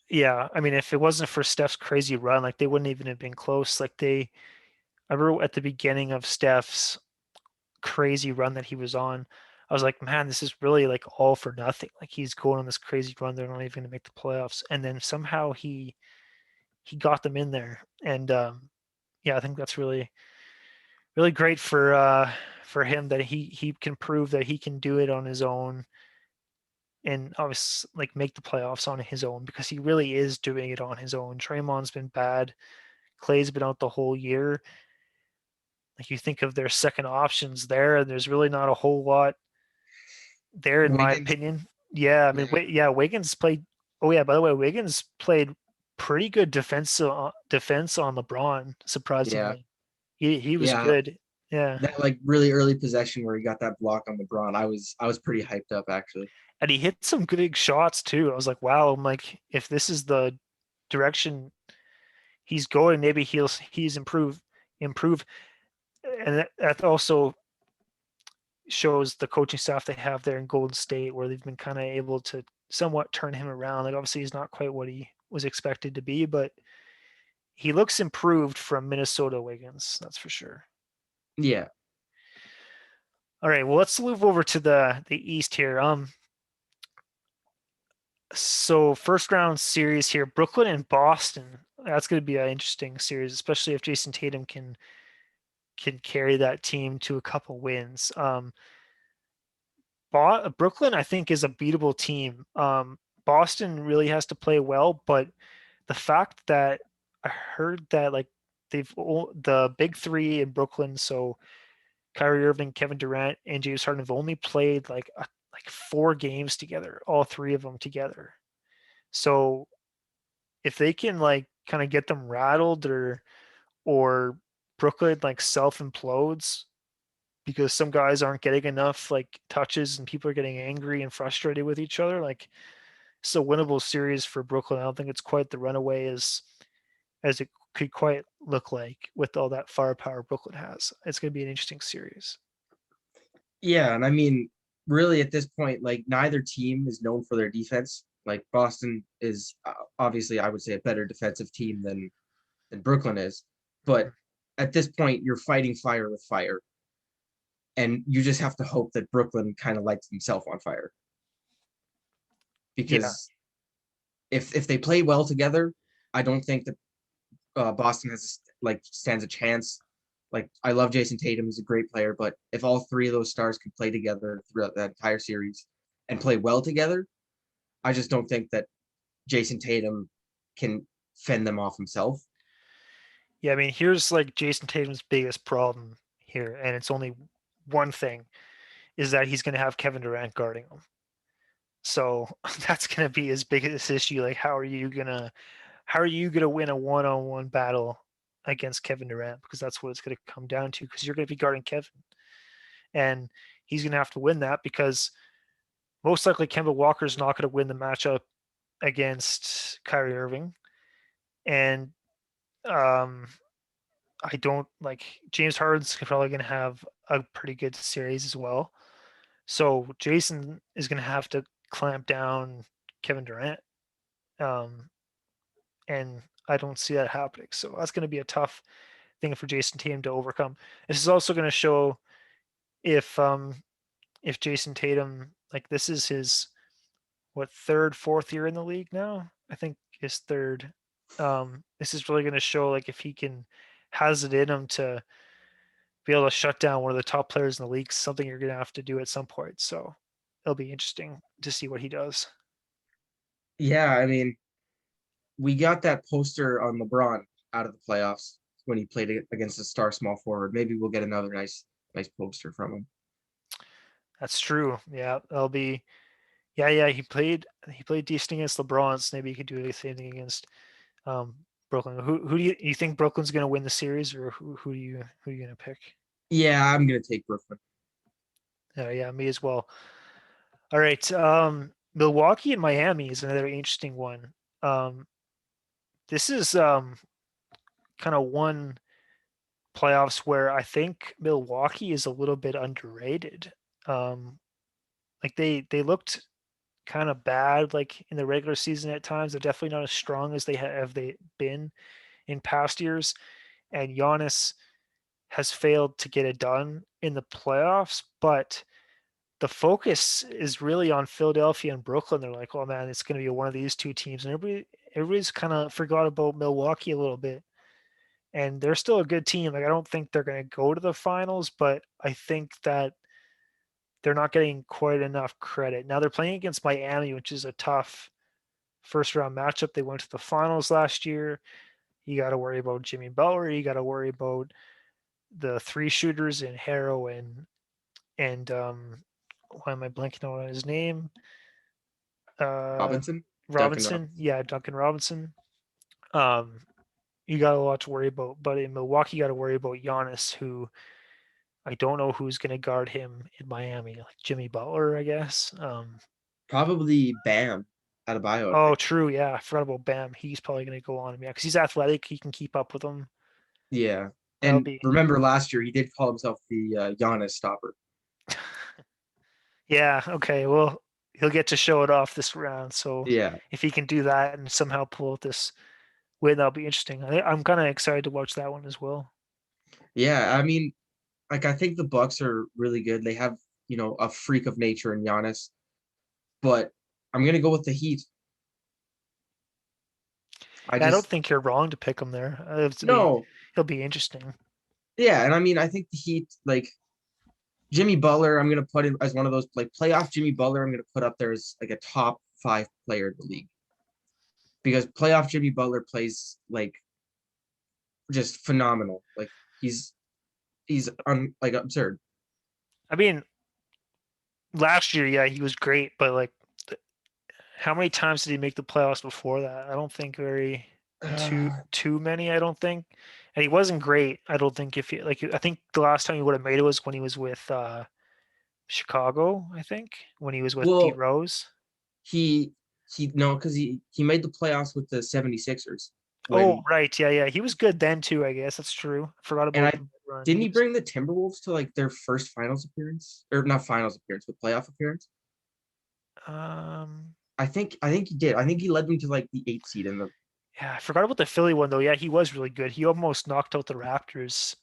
yeah, I mean, if it wasn't for Steph's crazy run, like they wouldn't even have been close. I remember at the beginning of Steph's crazy run that he was on, I was like, man, this is really like all for nothing. Like he's going on this crazy run, they're not even going to make the playoffs, and then somehow he got them in there, and yeah, I think that's really really great for him that he can prove that he can do it on his own, and obviously like make the playoffs on his own because he really is doing it on his own. Draymond's been bad, Clay's been out the whole year. Like you think of their second options there, and there's really not a whole lot there, in my Wiggins. opinion. Yeah, I mean, Yeah. yeah, Wiggins played. Oh yeah, by the way, Wiggins played pretty good defense on LeBron. Yeah. Surprisingly, he was Yeah. good. Yeah, That like really early possession where he got that block on LeBron, I was pretty hyped up actually. and he hit some good shots too. I was like, wow. I'm like, if this is the direction he's going, maybe he's improve, and that also shows the coaching staff they have there in Golden State, where they've been kind of able to somewhat turn him around. Like obviously he's not quite what he was expected to be, but he looks improved from Minnesota Wiggins, that's for sure. Yeah. All right, well, let's move over to the East here. So first round series here, Brooklyn and Boston. That's going to be an interesting series, especially if Jason Tatum can carry that team to a couple wins. Brooklyn, I think, is a beatable team. Boston really has to play well, but the fact that I heard that like the big three in Brooklyn, so Kyrie Irving, Kevin Durant, and James Harden have only played like 4 games together, all three of them together. So if they can like kind of get them rattled or Brooklyn like self implodes because some guys aren't getting enough like touches and people are getting angry and frustrated with each other, like it's a winnable series for Brooklyn. I don't think it's quite the runaway as it could quite look like with all that firepower Brooklyn has. It's going to be an interesting series. Yeah, and I mean, really at this point, like neither team is known for their defense. Like Boston is obviously, I would say, a better defensive team than Brooklyn is, but at this point, you're fighting fire with fire, and you just have to hope that Brooklyn kind of lights themselves on fire Yeah, because if they play well together, I don't think that Boston has like stands a chance. Like I love Jason Tatum; he's a great player, but if all three of those stars can play together throughout that entire series and play well together, I just don't think that Jason Tatum can fend them off himself. yeah. I mean, here's like Jason Tatum's biggest problem here, and it's only one thing: is that he's going to have Kevin Durant guarding him. So that's going to be his biggest issue. Like, how are you gonna win a one-on-one battle against Kevin Durant? Because that's what it's going to come down to. Because you're going to be guarding Kevin, and he's going to have to win that because most likely Kemba Walker's not going to win the matchup against Kyrie Irving, and um, I don't like James Harden's probably going to have a pretty good series as well. So Jason is going to have to clamp down Kevin Durant, um, and I don't see that happening. So that's going to be a tough thing for Jason Tatum to overcome. This is also going to show if if Jason Tatum, like, this is his what, third, fourth year in the league now. I think his third. This is really going to show like if he has it in him to be able to shut down one of the top players in the league. Something you're going to have to do at some point. So it'll be interesting to see what he does. Yeah, I mean, we got that poster on LeBron out of the playoffs when he played against a star small forward. Maybe we'll get another nice poster from him. That's true. Yeah, that'll be. Yeah, yeah. He played decent against LeBron. So maybe he could do the same thing against um, Brooklyn. Who do you think Brooklyn's going to win the series, or who are you going to pick? Yeah, I'm gonna take Brooklyn. Yeah, me as well. All right. Milwaukee and Miami is another interesting one. Um, this is kind of one playoffs where I think Milwaukee is a little bit underrated. Um, like they looked kind of bad like in the regular season at times. They're definitely not as strong as they been in past years. And Giannis has failed to get it done in the playoffs, but the focus is really on Philadelphia and Brooklyn. They're like, oh man, it's going to be one of these two teams, and everybody's kind of forgot about Milwaukee a little bit. And they're still a good team. Like I don't think they're going to go to the finals, but I think that they're not getting quite enough credit. Now they're playing against Miami, which is a tough first round matchup. They went to the finals last year. You got to worry about Jimmy Butler. You got to worry about the three shooters in Harrow and why am I blanking on his name? Uh, Robinson, Duncan Robinson. Robinson. Yeah, Duncan Robinson. Um, you got a lot to worry about. But in Milwaukee, you got to worry about Giannis, who I don't know who's going to guard him in Miami, like Jimmy Butler, I guess. Probably Bam Adebayo, I Oh, think. true. Yeah, I forgot about Bam. He's probably going to go on him. Yeah, because he's athletic. He can keep up with him. Yeah. That'll And be. remember last year he did call himself the Giannis stopper. Yeah. Okay. Well, he'll get to show it off this round. So Yeah. if he can do that and somehow pull out this win, that'll be interesting. I'm kind of excited to watch that one as well. Yeah. I mean, like I think the Bucks are really good. They have, a freak of nature in Giannis, but I'm gonna go with the Heat. I Yeah, I don't just think you're wrong to pick him there. no, He'll be interesting. yeah, and I mean I think the Heat like Jimmy Butler. I'm gonna put him as one of those like playoff Jimmy Butler. I'm gonna put up there as like a top 5 player in the league because playoff Jimmy Butler plays like just phenomenal. Like he's like absurd. I mean, last year, yeah, he was great, but like, how many times did he make the playoffs before that? I don't think very too many. I don't think, and he wasn't great. I don't think if he like I think the last time he would have made it was when he was with Chicago. I think when he was with Pete Well, Rose. he he no, because he made the playoffs with the 76ers Oh, when right, yeah, yeah, he was good then too. I guess that's true. I forgot and about I the run. didn't he bring the Timberwolves to like their first finals appearance or not finals appearance but playoff appearance. Um, I think he did. I think he led them to like the 8 seed in the yeah, I forgot about the Philly one though. Yeah, he was really good. He almost knocked out the Raptors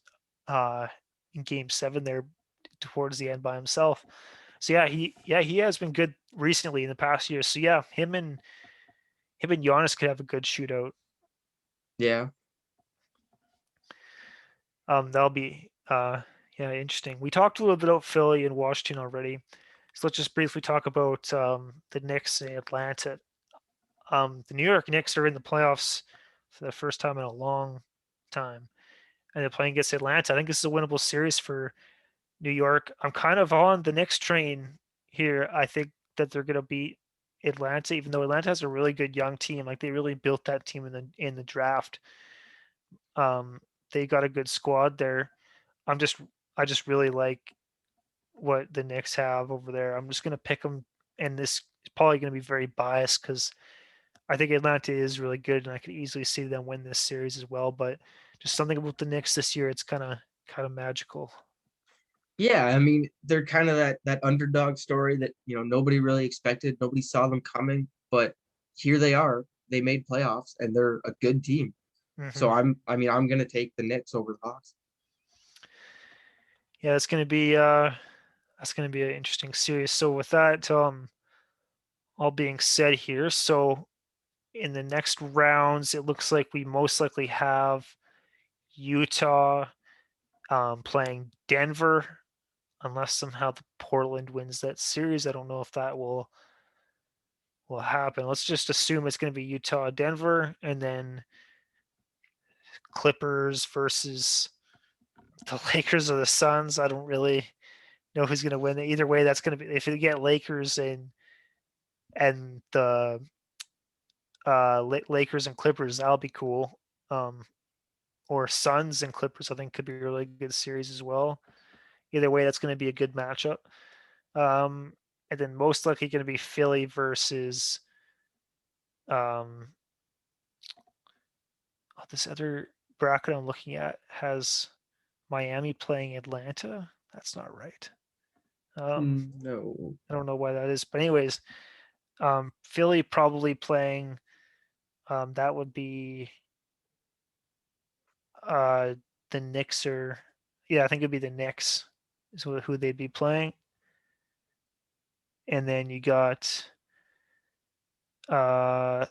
uh in game 7 there towards the end by himself. So he has been good recently in the past year. So yeah, him and Giannis could have a good shootout. yeah. That'll be yeah, interesting. We talked a little bit about Philly and Washington already. So let's just briefly talk about the Knicks in Atlanta. The New York Knicks are in the playoffs for the first time in a long time, and they're playing against Atlanta. I think this is a winnable series for New York. I'm kind of on the Knicks train here. I think that they're going to beat Atlanta, even though Atlanta has a really good young team. Like they really built that team in the draft. Um, they got a good squad there. I'm just I just really like what the Knicks have over there. I'm just going to pick them, and this is probably going to be very biased because I think Atlanta is really good, and I could easily see them win this series as well. But just something about the Knicks this year, it's kind of magical. Yeah, I mean, they're kind of that underdog story that, nobody really expected. Nobody saw them coming, but here they are. They made playoffs and they're a good team. So Hmm. I'm gonna take the Knicks over the Hawks. Yeah, that's gonna be an interesting series. So with that all being said here, so in the next rounds, it looks like we most likely have Utah playing Denver, unless somehow the Portland wins that series. I don't know if that will happen. Let's just assume it's going to be Utah, Denver, and then Clippers versus the Lakers or the Suns. I don't really know who's going to win. Either way, that's going to be if you get Lakers and the Lakers and Clippers, that'll be cool. Um, or Suns and Clippers, I think could be a really good series as well. Either way, that's going to be a good matchup. Um, and then most likely going to be Philly versus um, this other bracket I'm looking at has Miami playing Atlanta. That's not right. Um, No. I don't know why that is, but anyways, Philly probably playing. That would be uh, the Knicks or yeah, I think it'd be the Knicks is who they'd be playing, and then you got uh,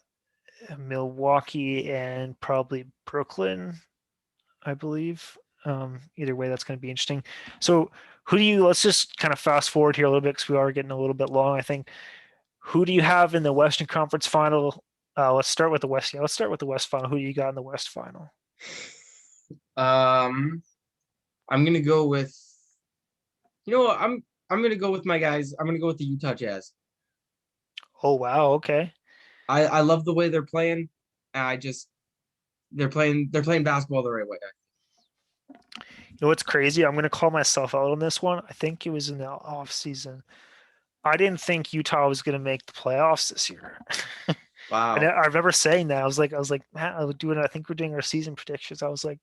Milwaukee and probably Brooklyn, I believe. Either way, that's going to be interesting. So, who do you? Let's just kind of fast forward here a little bit because we are getting a little bit long. I think. Who do you have in the Western Conference Final? Let's start with the West. Yeah, let's start with the West Final. Who do you got in the West Final? Um, I'm gonna go with you know what, I'm gonna go with my guys. I'm gonna go with the Utah Jazz. Oh wow, okay. I love the way they're playing. I just they're playing basketball the right way. You know what's crazy? I'm going to call myself out on this one. I think it was in the off season. I didn't think Utah was going to make the playoffs this year. And Wow. I remember saying that. I was like, man, I was doing. I think we're doing our season predictions. I was like,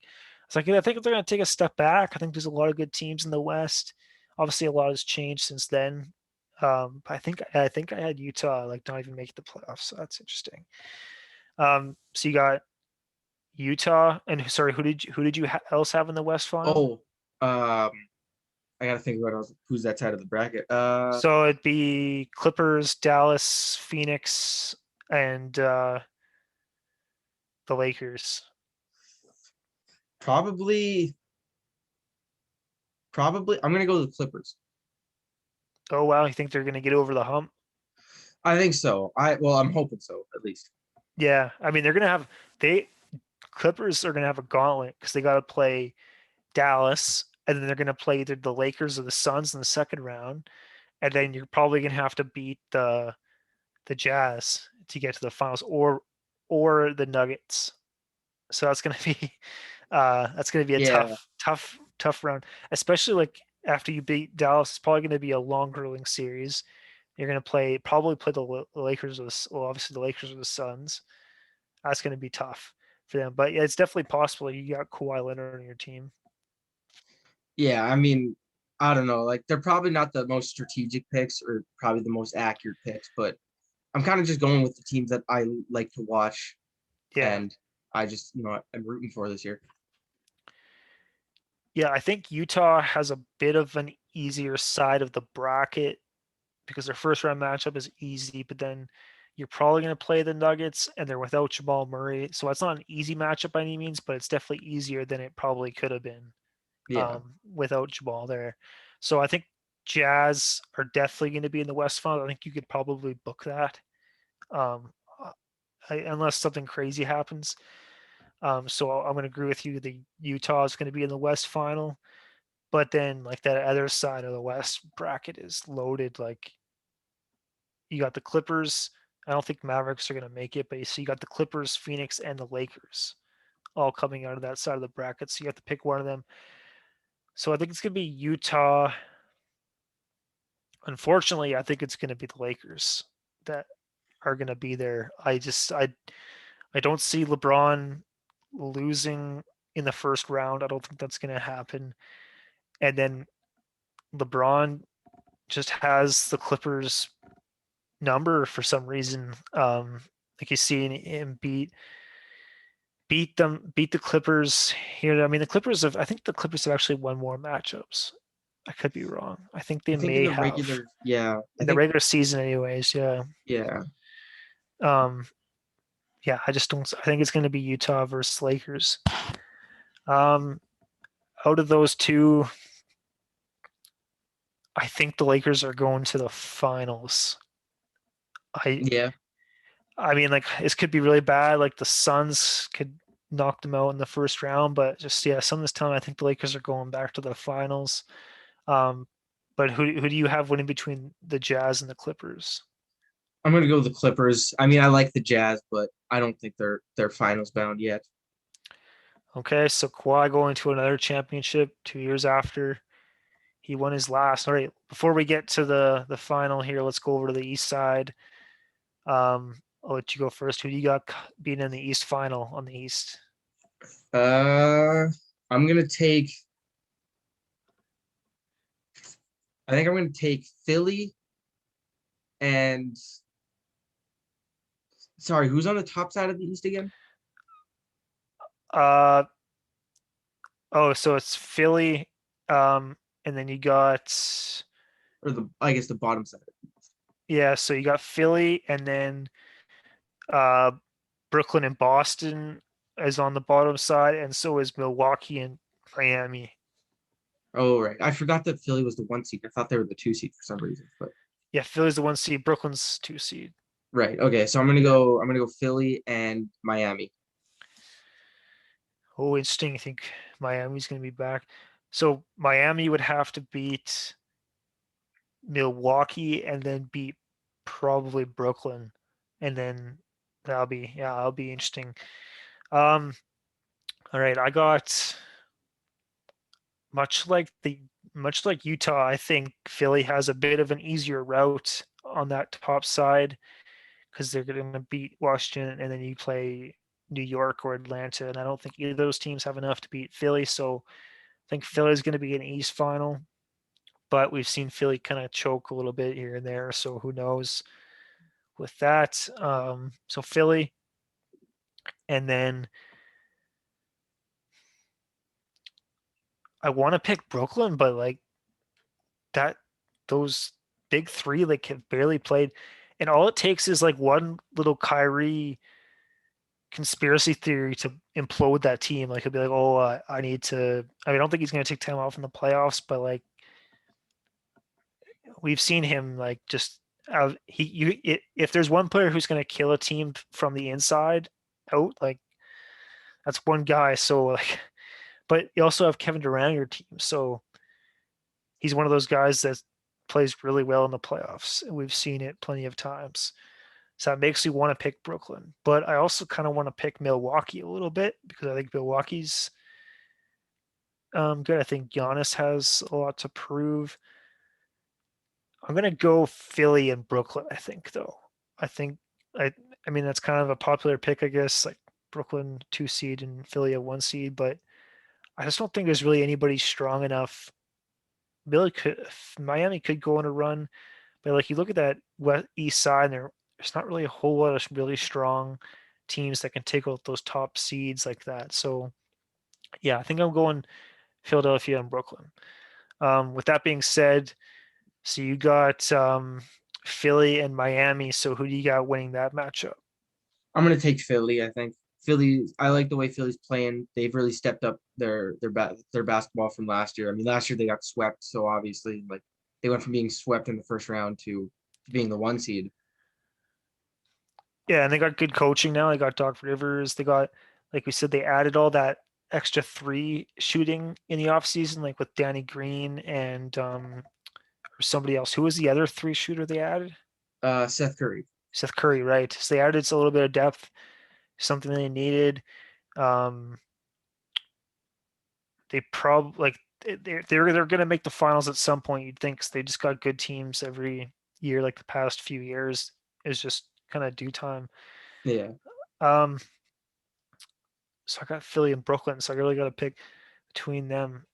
yeah, I think they're going to take a step back. I think there's a lot of good teams in the West. Obviously, a lot has changed since then. But I think I had Utah like not even make the playoffs. So that's interesting. So you got Utah, and sorry, who did you else have in the West final? Oh, um, I gotta think about who's that side of the bracket. So it'd be Clippers, Dallas, Phoenix, and the Lakers. Probably, I'm gonna go with the Clippers. Oh wow, you think they're gonna get over the hump? I think so. I'm hoping so, at least. Yeah, I mean they're gonna have they Clippers are gonna have a gauntlet because they got to play Dallas, and then they're gonna play either the Lakers or the Suns in the second round, and then you're probably gonna have to beat the Jazz to get to the finals, or the Nuggets. So that's gonna be a Yeah, tough round, especially like after you beat Dallas. It's probably gonna be a long grueling series. You're gonna probably play the Lakers or well, obviously the Lakers or the Suns. That's gonna be tough for them. But yeah, it's definitely possible. You got Kawhi Leonard on your team. yeah. I mean, I don't know. Like they're probably not the most strategic picks or probably the most accurate picks, but I'm kind of just going with the teams that I like to watch, Yeah, and I just I'm rooting for this year. yeah. I think Utah has a bit of an easier side of the bracket because their first round matchup is easy, but then you're probably going to play the Nuggets and they're without Jamal Murray. So it's not an easy matchup by any means, but it's definitely easier than it probably could have been Yeah, without Jamal there. So I think Jazz are definitely going to be in the West Final. I think you could probably book that um, unless something crazy happens. So I'm going to agree with you. The Utah is going to be in the West Final, but then like that other side of the West bracket is loaded. Like you got the Clippers. I don't think Mavericks are going to make it, but you got the Clippers, Phoenix, and the Lakers all coming out of that side of the bracket. So you have to pick one of them. So I think it's going to be Utah. Unfortunately, I think it's going to be the Lakers that are going to be there. I don't see LeBron losing in the first round. I don't think that's going to happen. And then LeBron just has the Clippers number for some reason. Like you see him beat the Clippers here. I mean, the Clippers have. I think the Clippers have actually won more matchups. I could be wrong. I think they I think in may the have regular, yeah, I in the think, regular season, anyways. Yeah. yeah, Um. Yeah. I just don't. I think it's going to be Utah versus Lakers. Um. Out of those two, I think the Lakers are going to the finals. I. yeah. I mean, like this could be really bad. Like the Suns could knock them out in the first round, but just yeah, some of this time I think the Lakers are going back to the finals. Um, but who do you have winning between the Jazz and the Clippers? I'm gonna go with the Clippers. I mean, I like the Jazz, but I don't think they're finals bound yet. Okay, so Kawhi going to another championship 2 years after he won his last. All right, before we get to the final here, let's go over to the East side. I'll let you go first. Who do you got being in the East final on the East? Uh, I'm gonna take. I think I'm gonna take Philly and sorry, who's on the top side of the East again? Uh oh, so it's Philly, and then you got Or I guess the bottom side. yeah, so you got Philly, and then uh Brooklyn and Boston is on the bottom side, and so is Milwaukee and Miami. Oh, right. I forgot that Philly was the 1 seed. I thought they were the 2 seed for some reason. But Yeah, Philly's the 1 seed, Brooklyn's 2 seed. right. Okay. So Yeah. I'm gonna go Philly and Miami. Oh, interesting. I think Miami's going to be back. So Miami would have to beat Milwaukee and then beat probably Brooklyn, and then that'll be interesting. Um, all right, I got much like the much like Utah. I think Philly has a bit of an easier route on that top side because they're going to beat Washington, and then you play New York or Atlanta, and I don't think either of those teams have enough to beat Philly. So I think Philly's going to be an East final, but we've seen Philly kind of choke a little bit here and there. So who knows with that? So Philly, and then I want to pick Brooklyn, but like that those big three like have barely played, and all it takes is like one little Kyrie conspiracy theory to implode that team. Like he'll be like, "Oh, I need to." I mean, I don't think he's going to take time off in the playoffs, but like we've seen him like just if there's one player who's going to kill a team from the inside out, like that's one guy. So like, but you also have Kevin Durant on your team, so he's one of those guys that plays really well in the playoffs, and we've seen it plenty of times. So that makes me want to pick Brooklyn, but I also kind of want to pick Milwaukee a little bit because I think Milwaukee's good. I think Giannis has a lot to prove. I'm gonna go Philly and Brooklyn. I think though. I think I. I mean that's kind of a popular pick, I guess. Like Brooklyn 2 seed and Philly a 1 seed, but I just don't think there's really anybody strong enough. Billy could Miami could go on a run, but like you look at that west east side, and there's not really a whole lot of really strong teams that can take out those top seeds like that. So yeah, I think I'm going Philadelphia and Brooklyn. With that being said, so you got Philly and Miami. So who do you got winning that matchup? I'm gonna take Philly. I think Philly. I like the way Philly's playing. They've really stepped up their basketball from last year. I mean, last year they got swept, so obviously like they went from being swept in the first round to being the 1 seed. Yeah, and they got good coaching now. They got Doc Rivers. They got, like we said, they added all that extra three shooting in the offseason, like with Danny Green and or somebody else. Who was the other three shooter they added? Seth Curry. Seth Curry, right? So they added a little bit of depth, something they needed. Um, they probably like they're going to make the finals at some point. You'd think 'cause they just got good teams every year, like the past few years. Is just kind of due time. Yeah. Um, so I got Philly and Brooklyn, so I really got to pick between them.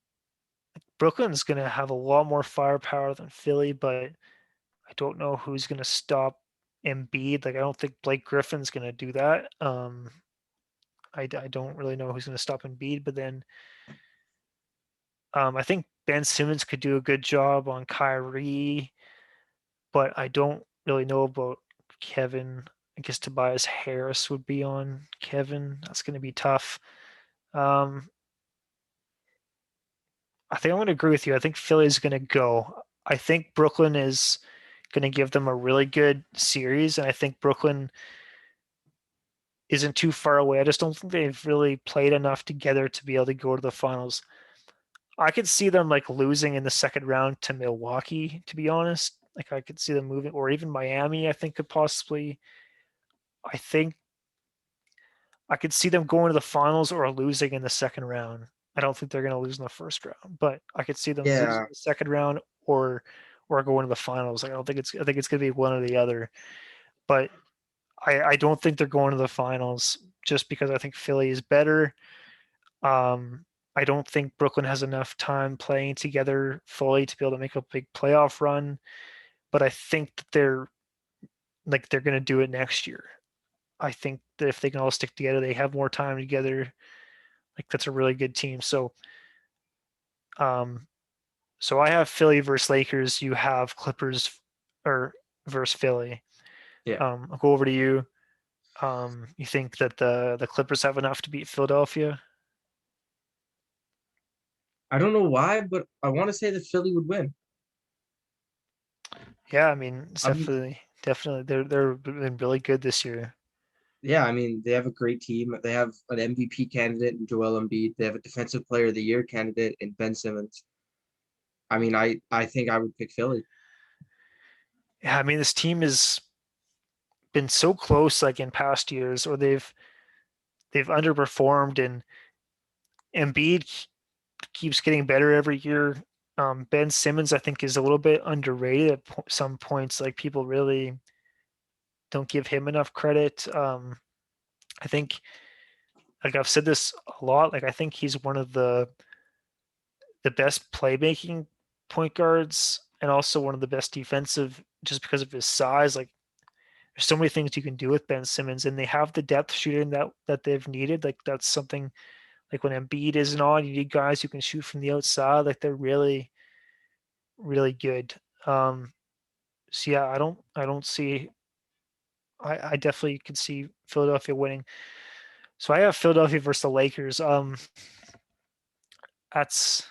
Brooklyn's going to have a lot more firepower than Philly, but I don't know who's going to stop Embiid. Like I don't think Blake Griffin's going to do that. I don't really know who's going to stop Embiid, but then I think Ben Simmons could do a good job on Kyrie, but I don't really know about Kevin. I guess Tobias Harris would be on Kevin. That's going to be tough. Um, I think I'm going to agree with you. I think Philly's going to go. I think Brooklyn is going to give them a really good series, and I think Brooklyn isn't too far away. I just don't think they've really played enough together to be able to go to the finals. I could see them like losing in the second round to Milwaukee, to be honest. Like I could see them moving, or even Miami, I think could possibly. I think I could see them going to the finals or losing in the second round. I don't think they're going to lose in the first round, but I could see them losing Yeah. the second round or going to the finals. Like, I don't think it's I think it's going to be one or the other. But I don't think they're going to the finals just because I think Philly is better. Um, I don't think Brooklyn has enough time playing together fully to be able to make a big playoff run. But I think that they're going to do it next year. I think that if they can all stick together, they have more time together. Like that's a really good team. Um, so I have Philly versus Lakers. You have Clippers or versus Philly. Yeah. I'll go over to you. You think that the Clippers have enough to beat Philadelphia? I don't know why, but I want to say that Philly would win. Yeah, I mean, it's I'm definitely they're been really good this year. Yeah, I mean, they have a great team. They have an MVP candidate in Joel Embiid. They have a Defensive Player of the Year candidate in Ben Simmons. I mean, I think I would pick Philly. Yeah, I mean, this team has been so close, like in past years, or they've underperformed, and Embiid keeps getting better every year. Ben Simmons, I think, is a little bit underrated at some points. Like people really don't give him enough credit. I think, like I've said this a lot, like I think he's one of the best playmaking point guards and also one of the best defensive just because of his size. Like there's so many things you can do with Ben Simmons, and they have the depth shooting that they've needed. Like that's something like when Embiid isn't on, you need guys who can shoot from the outside. Like they're really really good. So yeah, I don't see. I definitely can see Philadelphia winning. So I have Philadelphia versus the Lakers. That's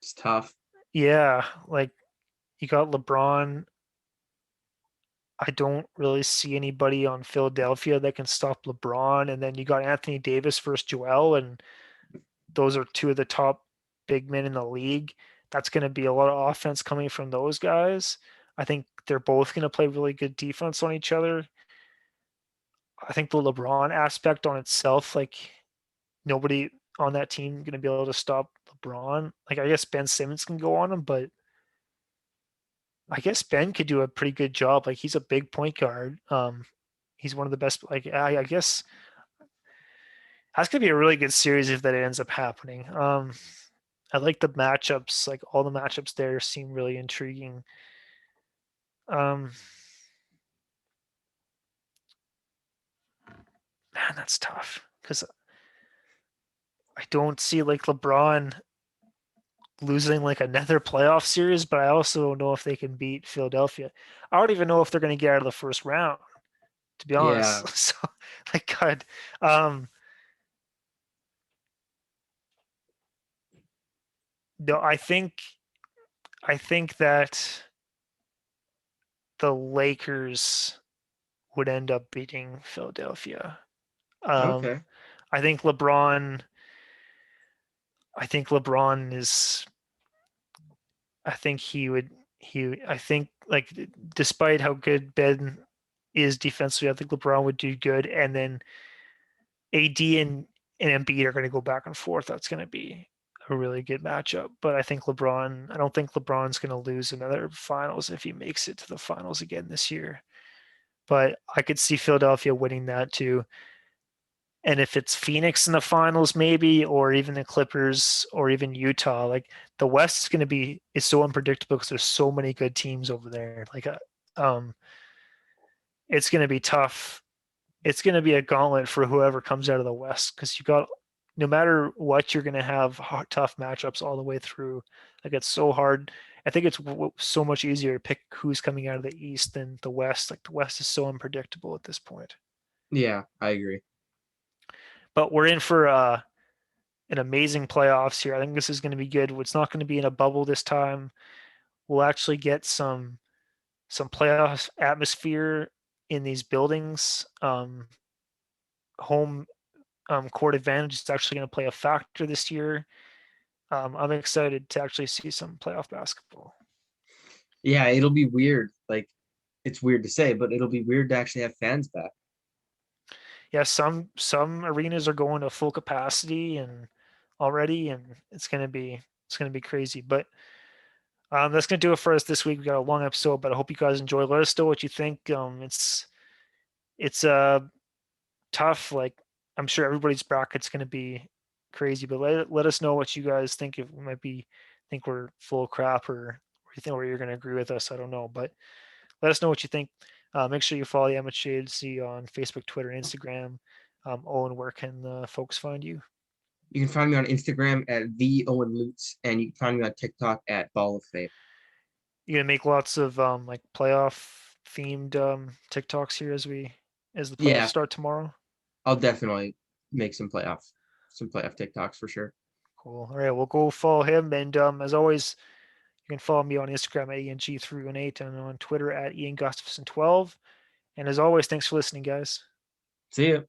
It's tough. yeah, like you got LeBron. I don't really see anybody on Philadelphia that can stop LeBron, and then you got Anthony Davis versus Joel, and those are two of the top big men in the league. That's going to be a lot of offense coming from those guys. I think they're both going to play really good defense on each other. I think the LeBron aspect on itself, like nobody on that team going to be able to stop LeBron. Like I guess Ben Simmons can go on him, but I guess Ben could do a pretty good job. Like he's a big point guard. He's one of the best. Like I guess that's gonna be a really good series if that ends up happening. I like the matchups. Like all the matchups there seem really intriguing. Um, man, that's tough because I don't see like LeBron losing like another playoff series, but I also don't know if they can beat Philadelphia. I don't even know if they're going to get out of the first round, to be Yeah. honest. So, like, God, um, no, I think that the Lakers would end up beating Philadelphia. Um, Okay. I think LeBron. I think LeBron is. I think he would. He. I think like despite how good Ben is defensively, I think LeBron would do good, and then AD and Embiid are going to go back and forth. That's going to be a really good matchup. But I think LeBron. I don't think LeBron's going to lose another finals if he makes it to the finals again this year. But I could see Philadelphia winning that too. And if it's Phoenix in the finals, maybe, or even the Clippers, or even Utah, like the West is going to be is so unpredictable because there's so many good teams over there. Like, um, it's going to be tough. It's going to be a gauntlet for whoever comes out of the West because you got no matter what, you're going to have tough matchups all the way through. Like it's so hard. I think it's so much easier to pick who's coming out of the East than the West. Like the West is so unpredictable at this point. Yeah, I agree. But we're in for an amazing playoffs here. I think this is going to be good. It's not going to be in a bubble this time. We'll actually get some playoff atmosphere in these buildings. Home court advantage is actually going to play a factor this year. I'm excited to actually see some playoff basketball. Yeah, it'll be weird. Like it's weird to say, but it'll be weird to actually have fans back. Yeah, some arenas are going to full capacity and already, and it's gonna be crazy. But that's gonna do it for us this week. We got a long episode, but I hope you guys enjoy. Let us know what you think. It's tough. Like I'm sure everybody's bracket's gonna be crazy, but let us know what you guys think. If we might be think we're full of crap, or you think or you're gonna agree with us. I don't know, but let us know what you think. Make sure you follow the MHJC on Facebook, Twitter, and Instagram. Owen, where can the folks find you? You can find me on Instagram at the Owen Lutz, and you can find me on TikTok at Ball of Fame. You gonna make lots of like playoff themed TikToks here as the playoffs Yeah, start tomorrow. I'll definitely make some playoff TikToks for sure. Cool. All right, we'll go follow him. And as always, you can follow me on Instagram at ENG318 and on Twitter at Ian Gustafson 12. And as always, thanks for listening, guys. See you.